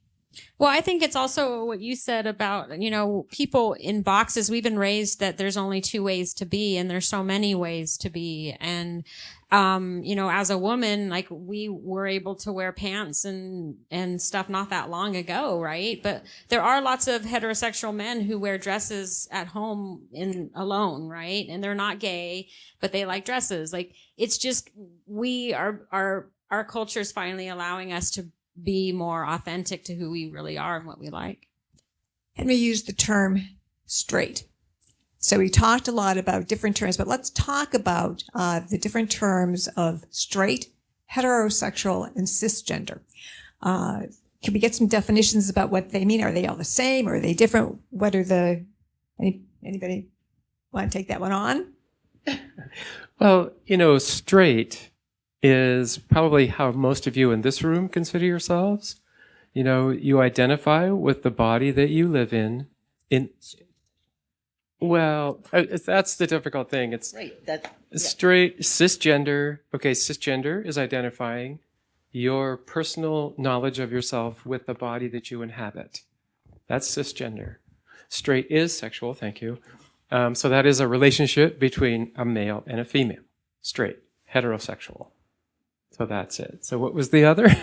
Well, I think it's also what you said about, you know, people in boxes. We've been raised that there's only two ways to be, and there's so many ways to be. And, you know, as a woman, like we were able to wear pants and stuff not that long ago, right? But there are lots of heterosexual men who wear dresses at home alone, right? And they're not gay, but they like dresses. Like, it's just, our culture is finally allowing us to be more authentic to who we really are and what we like. And we use the term straight. So we talked a lot about different terms, but let's talk about the different terms of straight, heterosexual, and cisgender. Can we get some definitions about what they mean? Are they all the same? Or are they different? What are anybody want to take that one on? Well, you know, straight is probably how most of you in this room consider yourselves. You know, you identify with the body that you live in. Well, that's the difficult thing. It's Right. straight, cisgender. Okay, cisgender is identifying your personal knowledge of yourself with the body that you inhabit. That's cisgender. Straight is sexual, thank you. So that is a relationship between a male and a female. Straight, heterosexual. So that's it. So what was the other?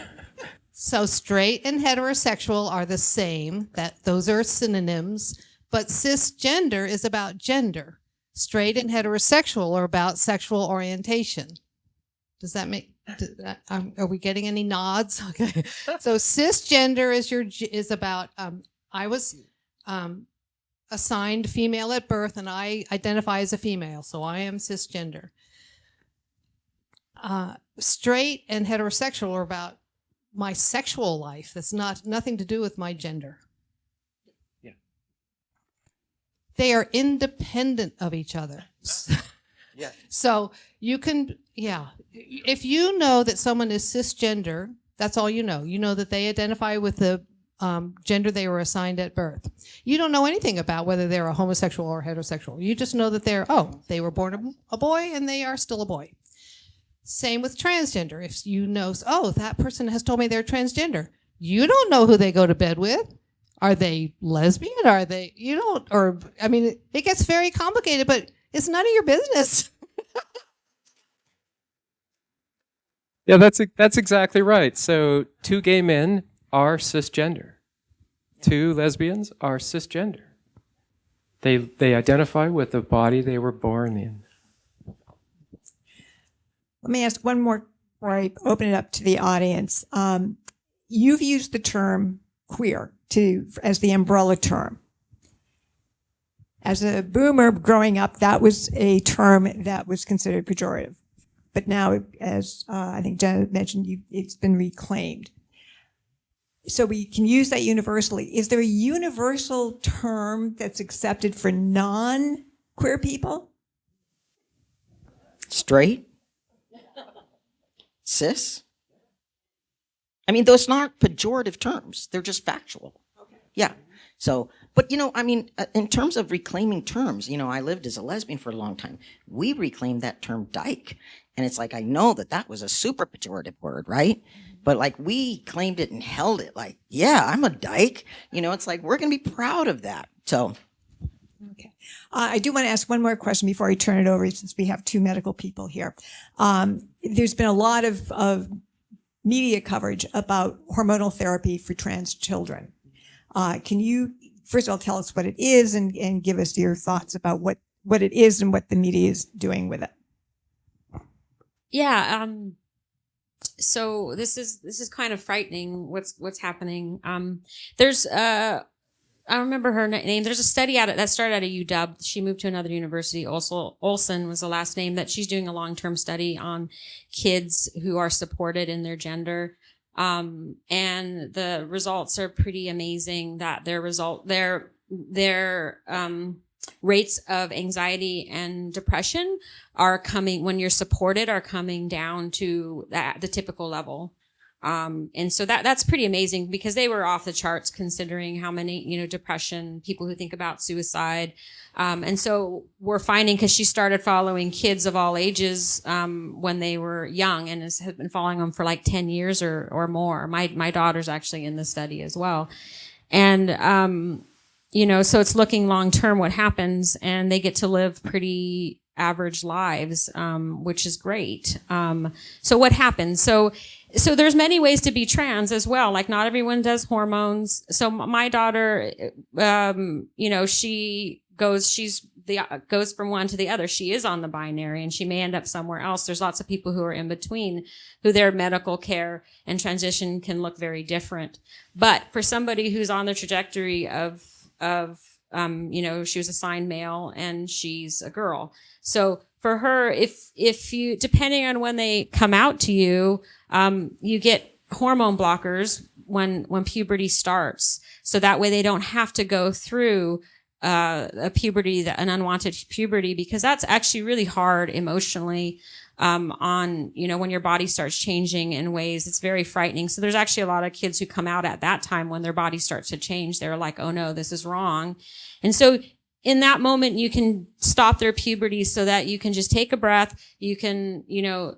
So straight and heterosexual are the same. Those are synonyms. But cisgender is about gender. Straight and heterosexual are about sexual orientation. Does that make? Are we getting any nods? Okay. So cisgender is about. I was assigned female at birth, and I identify as a female, so I am cisgender. Straight and heterosexual are about my sexual life. That's nothing to do with my gender. Yeah. They are independent of each other. Yeah. So you can, if you know that someone is cisgender, that's all you know. You know that they identify with the gender they were assigned at birth. You don't know anything about whether they're a homosexual or heterosexual. You just know that they were born a boy and they are still a boy. Same with transgender. If you know, that person has told me they're transgender. You don't know who they go to bed with. Are they lesbian? It gets very complicated, but it's none of your business. Yeah, that's exactly right. So 2 gay men are cisgender. 2 lesbians are cisgender. They identify with the body they were born in. Let me ask one more before I open it up to the audience. You've used the term queer as the umbrella term. As a boomer growing up, that was a term that was considered pejorative. But now, as I think Jena mentioned, it's been reclaimed. So we can use that universally. Is there a universal term that's accepted for non-queer people? Straight? Cis? I mean, those aren't pejorative terms. They're just factual. Okay. Yeah. So, but in terms of reclaiming terms, I lived as a lesbian for a long time. We reclaimed that term dyke. And it's like, I know that was a super pejorative word, right? But like, we claimed it and held it like, yeah, I'm a dyke. It's like, we're going to be proud of that. So. Okay. I do want to ask one more question before I turn it over, since we have 2 medical people here. There's been a lot of media coverage about hormonal therapy for trans children. Can you, first of all, tell us what it is and give us your thoughts about what it is and what the media is doing with it? Yeah. So this is kind of frightening. What's happening? There's I remember her name. There's a study that started at a UW. She moved to another university. Olson was the last name. That she's doing a long-term study on kids who are supported in their gender. And the results are pretty amazing. That their rates of anxiety and depression are coming, when you're supported, are coming down to the typical level. And so that's pretty amazing, because they were off the charts considering how many, depression, people who think about suicide. And so we're finding, because she started following kids of all ages when they were young, and has been following them for like 10 years or more. My daughter's actually in the study as well. And, so it's looking long term what happens, and they get to live pretty average lives, which is great. So what happens? So there's many ways to be trans as well. Like, not everyone does hormones. So my daughter, she goes from one to the other. She is on the binary, and she may end up somewhere else. There's lots of people who are in between, who their medical care and transition can look very different. But for somebody who's on the trajectory of she was assigned male and she's a girl. So for her, if you, depending on when they come out to you, you get hormone blockers when puberty starts. So that way they don't have to go through a puberty, an unwanted puberty, because that's actually really hard emotionally. When your body starts changing in ways, it's very frightening. So there's actually a lot of kids who come out at that time when their body starts to change. They're like, oh no, this is wrong. And so in that moment, you can stop their puberty so that you can just take a breath. You can,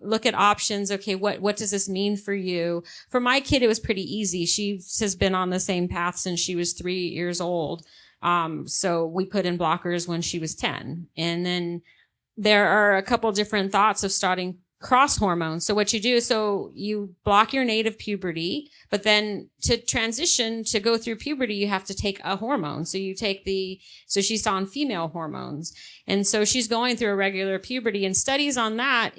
look at options. Okay, what does this mean for you? For my kid, it was pretty easy. She has been on the same path since she was 3 years old. So we put in blockers when she was 10. And then there are a couple different thoughts of starting cross hormones. So what you do, so you block your native puberty, but then to transition, to go through puberty, you have to take a hormone. So you take so she's on female hormones. And so she's going through a regular puberty, and studies on that,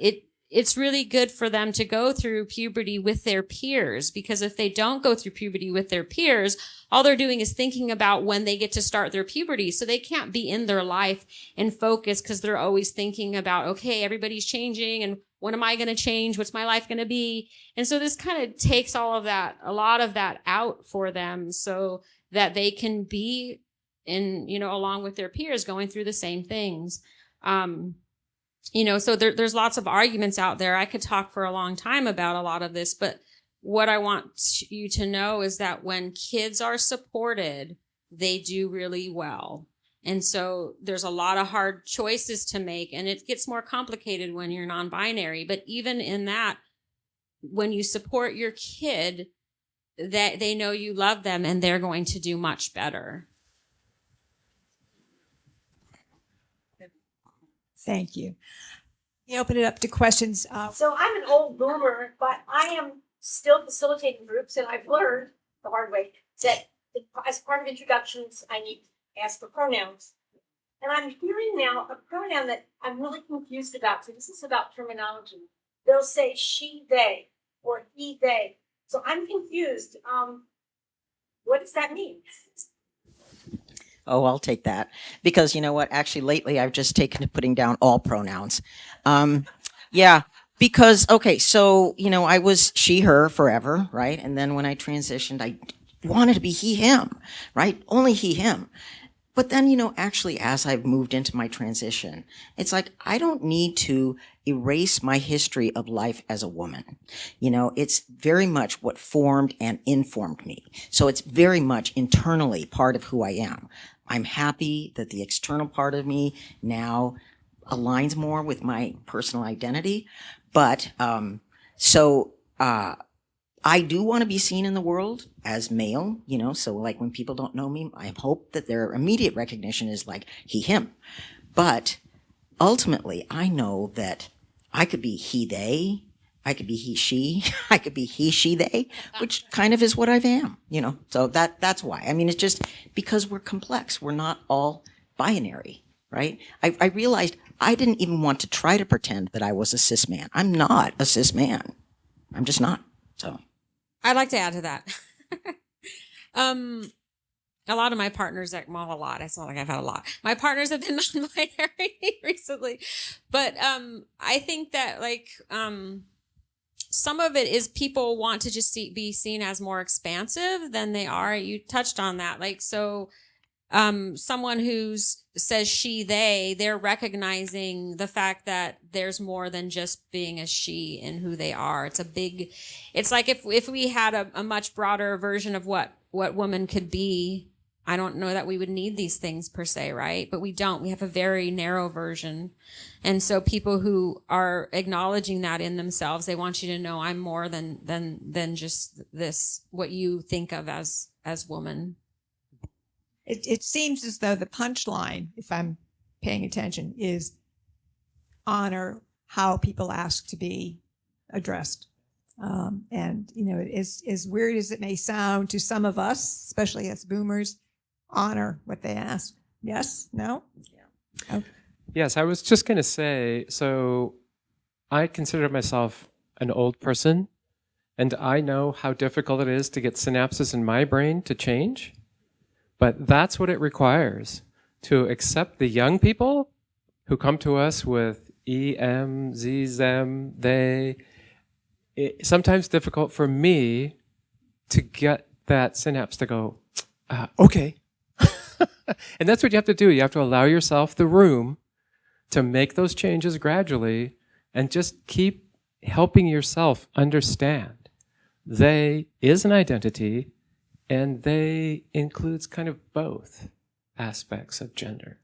it's really good for them to go through puberty with their peers, because if they don't go through puberty with their peers, all they're doing is thinking about when they get to start their puberty. So they can't be in their life and focus, because they're always thinking about, okay, everybody's changing, and when am I going to change? What's my life going to be? And so this kind of takes a lot of that out for them, so that they can be along with their peers going through the same things. So there's lots of arguments out there. I could talk for a long time about a lot of this, but what I want you to know is that when kids are supported, they do really well. And so there's a lot of hard choices to make, and it gets more complicated when you're non-binary. But even in that, when you support your kid, that they know you love them, and they're going to do much better. Thank you. You open it up to questions. So I'm an old boomer, but I am still facilitating groups, and I've learned the hard way that as part of introductions, I need to ask for pronouns. And I'm hearing now a pronoun that I'm really confused about. So this is about terminology. They'll say she, they, or he, they. So I'm confused. What does that mean? Oh, I'll take that. Because you know what? Actually, lately I've just taken to putting down all pronouns. Yeah, because, okay, so, I was she, her forever, right? And then when I transitioned, I wanted to be he, him, right? Only he, him. But then, actually, as I've moved into my transition, it's like, I don't need to erase my history of life as a woman. It's very much what formed and informed me. So it's very much internally part of who I am. I'm happy that the external part of me now aligns more with my personal identity. But, I do want to be seen in the world as male, so like when people don't know me, I hope that their immediate recognition is like he, him. But ultimately, I know that I could be he, they, I could be he, she, I could be he, she, they, which kind of is what I am, so that's why. I mean, it's just because we're complex. We're not all binary, right? I realized I didn't even want to try to pretend that I was a cis man. I'm not a cis man. I'm just not, so. I'd like to add to that. A lot of my partners, it's not like I've had a lot. My partners have been non-binary recently, but I think that some of it is people want to just be seen as more expansive than they are. You touched on that, so someone who's says she, they're recognizing the fact that there's more than just being a she in who they are. It's like if we had a much broader version of what woman could be, I don't know that we would need these things per se, right? But we don't. We have a very narrow version. And so people who are acknowledging that in themselves, they want you to know I'm more than just this, what you think of as woman. It seems as though the punchline, if I'm paying attention, is honor how people ask to be addressed. And, you know, as weird as it may sound to some of us, especially as boomers, honor what they ask. Yes? No? Yeah. Okay. Yes, I was just going to say, so I consider myself an old person, and I know how difficult it is to get synapses in my brain to change. But that's what it requires, to accept the young people who come to us with EM, Z, them, they. It's sometimes difficult for me to get that synapse to go, okay. And that's what you have to do. You have to allow yourself the room to make those changes gradually and just keep helping yourself understand they is an identity, and they includes kind of both aspects of gender.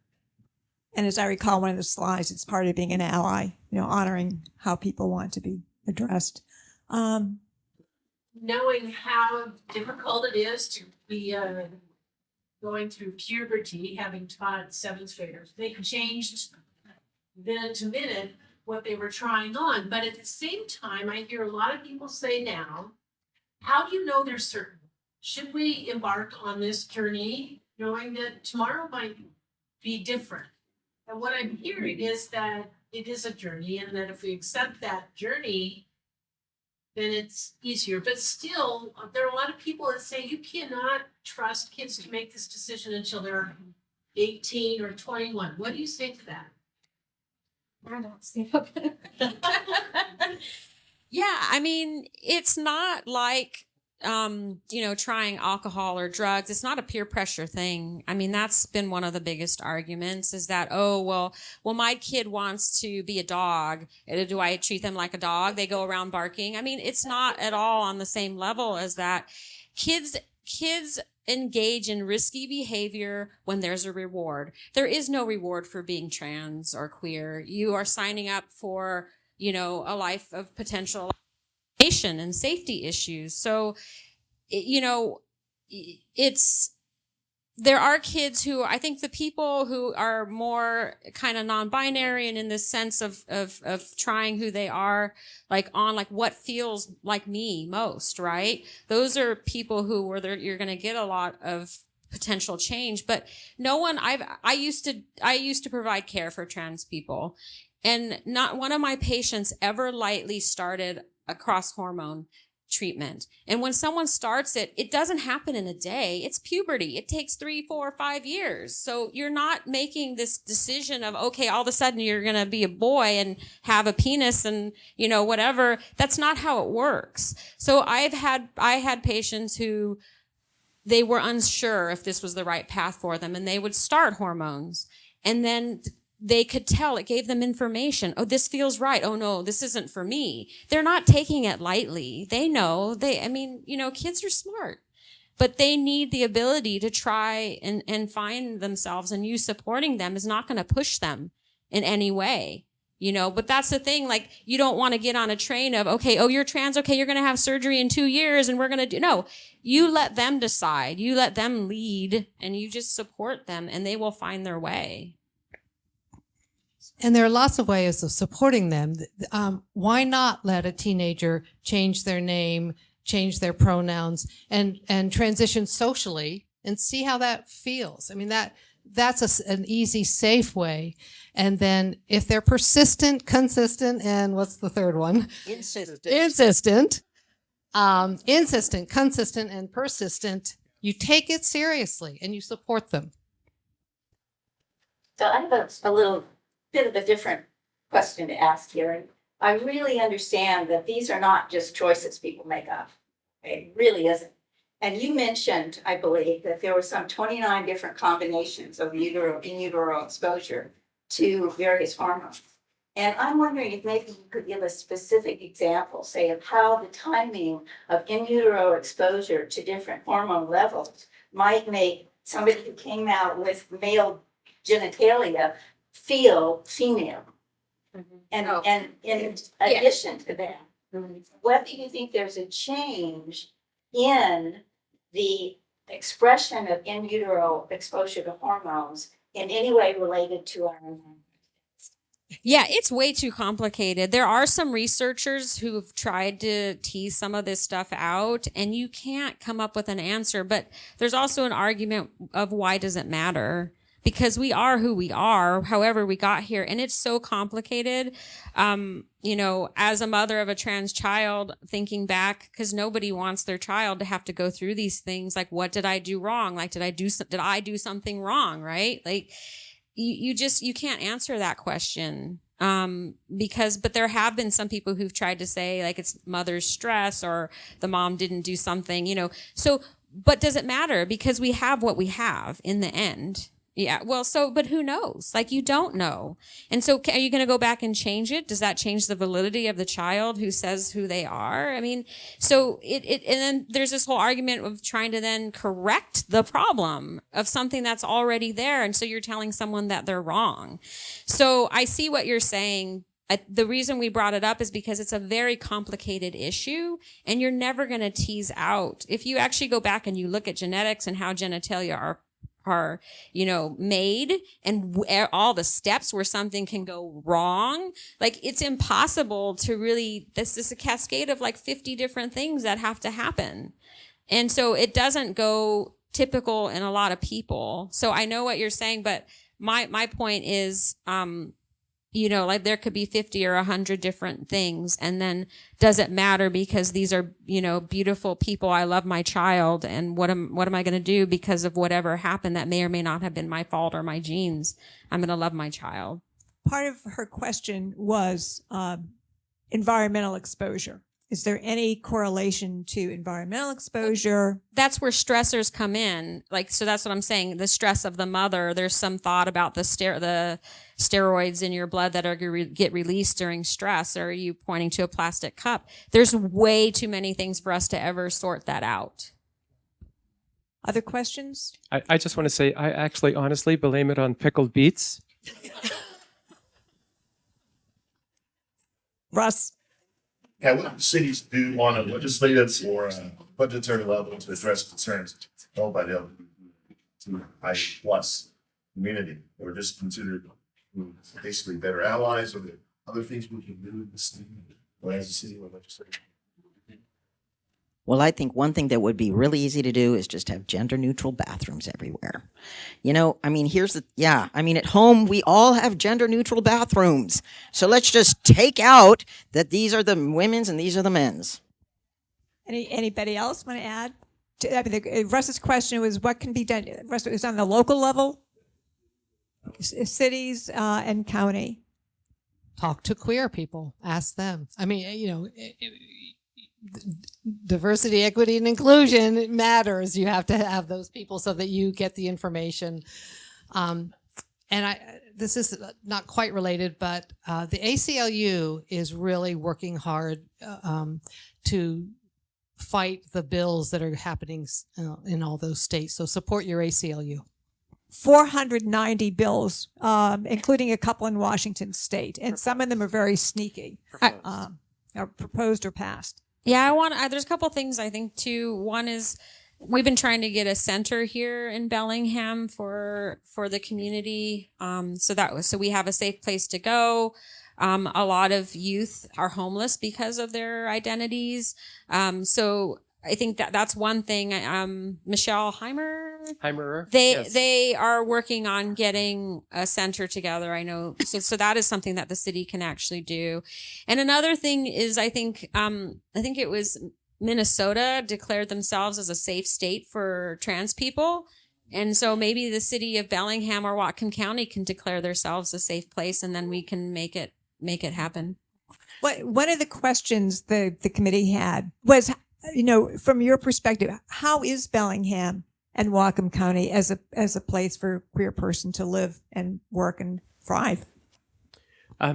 And as I recall, one of the slides, it's part of being an ally, you know, honoring how people want to be addressed. Knowing how difficult it is to be going through puberty, having taught seventh graders, they changed minute to minute what they were trying on. But at the same time, I hear a lot of people say now, how do you know they're certain? Should we embark on this journey knowing that tomorrow might be different? And what I'm hearing is that it is a journey, and that if we accept that journey, then it's easier. But still, there are a lot of people that say you cannot trust kids to make this decision until they're 18 or 21. What do you say to that? I don't see. Yeah, I mean, it's not like trying alcohol or drugs. It's not a peer pressure thing. I mean, that's been one of the biggest arguments, is that, well, my kid wants to be a dog. Do I treat them like a dog? They go around barking. I mean, it's not at all on the same level as that. Kids engage in risky behavior when there's a reward. There is no reward for being trans or queer. You are signing up for, a life of potential and safety issues. So, there are kids who, I think the people who are more kind of non-binary and in this sense of trying who they are, like what feels like me most, right? Those are people who you're going to get a lot of potential change, but no one, I used to provide care for trans people, and not one of my patients ever lightly started a cross hormone treatment. And when someone starts it, it doesn't happen in a day. It's puberty. It takes 3, 4, 5 years. So you're not making this decision of, okay, all of a sudden you're going to be a boy and have a penis and, whatever. That's not how it works. So I had patients who they were unsure if this was the right path for them, and they would start hormones, and then they could tell, it gave them information. Oh, this feels right. Oh no, this isn't for me. They're not taking it lightly. They know, kids are smart, but they need the ability to try and find themselves, and you supporting them is not going to push them in any way, but that's the thing. Like, you don't want to get on a train of, okay, oh, you're trans. Okay. You're going to have surgery in 2 years and we're going to do, no, you let them decide, you let them lead, and you just support them, and they will find their way. And there are lots of ways of supporting them. Why not let a teenager change their name, change their pronouns, and transition socially and see how that feels? I mean, that's an easy, safe way. And then if they're persistent, consistent, and what's the third one? Insistent, consistent, and persistent, you take it seriously and you support them. So I have a little bit of a different question to ask here. And I really understand that these are not just choices people make up. It really isn't. And you mentioned, I believe, that there were some 29 different combinations of in utero exposure to various hormones. And I'm wondering if maybe you could give a specific example, say, of how the timing of in utero exposure to different hormone levels might make somebody who came out with male genitalia feel female. And in addition to that, whether you think there's a change in the expression of in utero exposure to hormones in any way related to our environment. Yeah, it's way too complicated. There are some researchers who've tried to tease some of this stuff out, and you can't come up with an answer. But there's also an argument of why does it matter? Because we are who we are, however we got here, and it's so complicated. You know, as a mother of a trans child, thinking back, because nobody wants their child to have to go through these things. Like, what did I do wrong? Like, did I do something wrong? Right? Like, you can't answer that question. But there have been some people who've tried to say like it's mother's stress or the mom didn't do something, you know. So, but does it matter? Because we have what we have in the end. Yeah. Well, but who knows? Like, you don't know. And so are you going to go back and change it? Does that change the validity of the child who says who they are? I mean, so and then there's this whole argument of trying to then correct the problem of something that's already there. And so you're telling someone that they're wrong. So I see what you're saying. The reason we brought it up is because it's a very complicated issue and you're never going to tease out. If you actually go back and you look at genetics and how genitalia are, you know, made and all the steps where something can go wrong. Like, it's impossible to really, this is a cascade of like 50 different things that have to happen. And so it doesn't go typical in a lot of people. So I know what you're saying, but my point is, you know, like there could be 50 or 100 different things. And then does it matter because these are, you know, beautiful people. I love my child. And what am I going to do because of whatever happened that may or may not have been my fault or my genes? I'm going to love my child. Part of her question was environmental exposure. Is there any correlation to environmental exposure? That's where stressors come in. Like, so that's what I'm saying. The stress of the mother. There's some thought about the steroids in your blood that are get released during stress. Or are you pointing to a plastic cup? There's way too many things for us to ever sort that out. Other questions? I just want to say, I actually honestly blame it on pickled beets. Russ? Yeah, what cities do on a legislative or budgetary level to address concerns held by the LGBTQIA+ community, or just considered basically better allies, or the other things we can do in the city, or as a city or legislature? Well, I think one thing that would be really easy to do is just have gender neutral bathrooms everywhere. You know, I mean, at home, we all have gender neutral bathrooms. So let's just take out that these are the women's and these are the men's. Anybody else want to add? Russ's question was what can be done? Russ, it was on the local level, cities and county. Talk to queer people. Ask them. I mean, you know, diversity, equity, and inclusion matters. You have to have those people so that you get the information. This is not quite related, but the ACLU is really working hard to fight the bills that are happening in all those states. So support your ACLU. 490 bills, including a couple in Washington state, and some of them are very sneaky, or proposed or passed. Yeah, there's a couple things I think too. One is we've been trying to get a center here in Bellingham for the community. So we have a safe place to go. A lot of youth are homeless because of their identities. So I think that's one thing. Michelle Heimerer. They are working on getting a center together. I know. So that is something that the city can actually do. And another thing is, I think it was Minnesota declared themselves as a safe state for trans people. And so maybe the city of Bellingham or Whatcom County can declare themselves a safe place, and then we can make it happen. One of the questions the committee had was from your perspective, how is Bellingham and Whatcom County as a place for a queer person to live and work and thrive?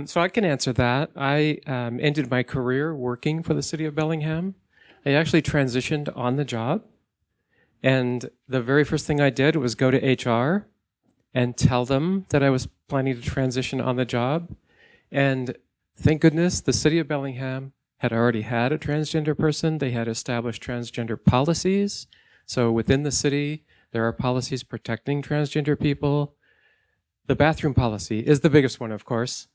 So I can answer that. I ended my career working for the city of Bellingham. I actually transitioned on the job. And the very first thing I did was go to HR and tell them that I was planning to transition on the job. And thank goodness the city of Bellingham had already had a transgender person. They had established transgender policies. So within the city, there are policies protecting transgender people. The bathroom policy is the biggest one, of course.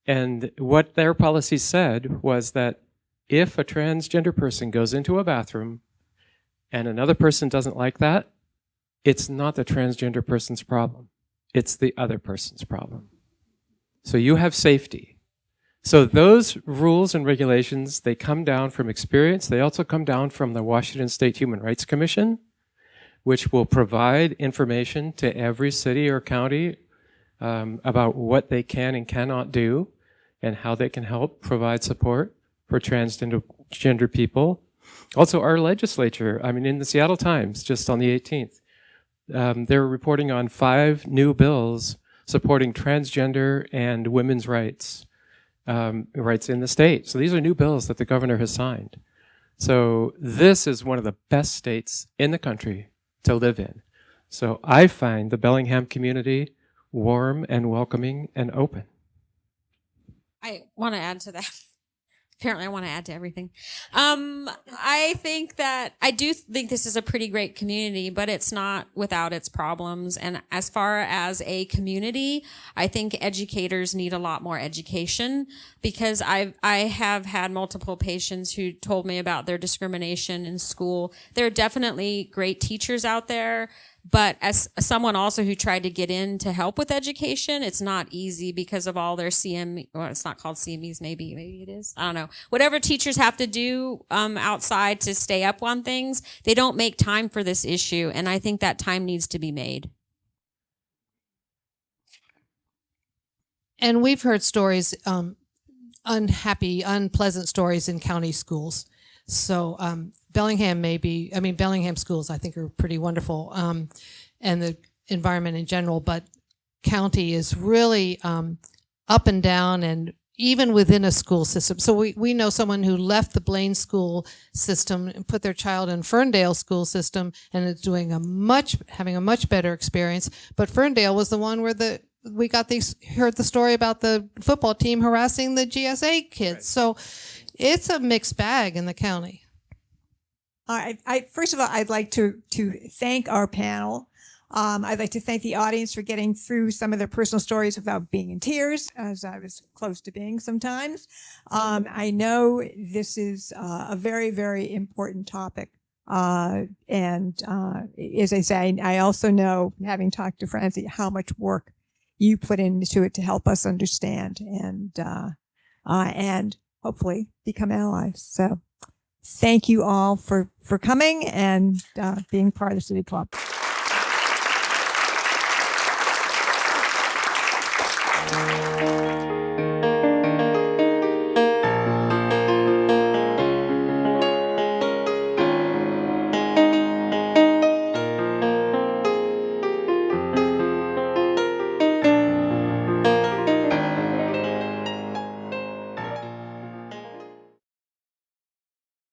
And what their policy said was that if a transgender person goes into a bathroom and another person doesn't like that, it's not the transgender person's problem. It's the other person's problem. So you have safety. So those rules and regulations, they come down from experience. They also come down from the Washington State Human Rights Commission, which will provide information to every city or county about what they can and cannot do and how they can help provide support for transgender people. Also, our legislature, in the Seattle Times, just on the 18th, they're reporting on 5 new bills supporting transgender and women's rights in the state. So these are new bills that the governor has signed. So this is one of the best states in the country to live in. So I find the Bellingham community warm and welcoming and open. I want to add to that. Apparently I want to add to everything. I do think this is a pretty great community, but it's not without its problems. And as far as a community, I think educators need a lot more education, because I have had multiple patients who told me about their discrimination in school. There are definitely great teachers out there, but as someone also who tried to get in to help with education, it's not easy because of all their it's not called CMEs, maybe it is. I don't know. Whatever teachers have to do outside to stay up on things, they don't make time for this issue. And I think that time needs to be made. And we've heard stories, unhappy, unpleasant stories in county schools. So Bellingham Bellingham schools I think are pretty wonderful, and the environment in general, but county is really up and down, and even within a school system. So we know someone who left the Blaine school system and put their child in Ferndale school system and is having a much better experience. But Ferndale was the one where heard the story about the football team harassing the GSA kids. Right. So it's a mixed bag in the county. First of all, I'd like to thank our panel. I'd like to thank the audience for getting through some of their personal stories without being in tears, as I was close to being sometimes. I know this is a very, very important topic. And as I say, I also know, having talked to Francie, how much work you put into it to help us understand and hopefully become allies. So thank you all for coming and being part of the City Club.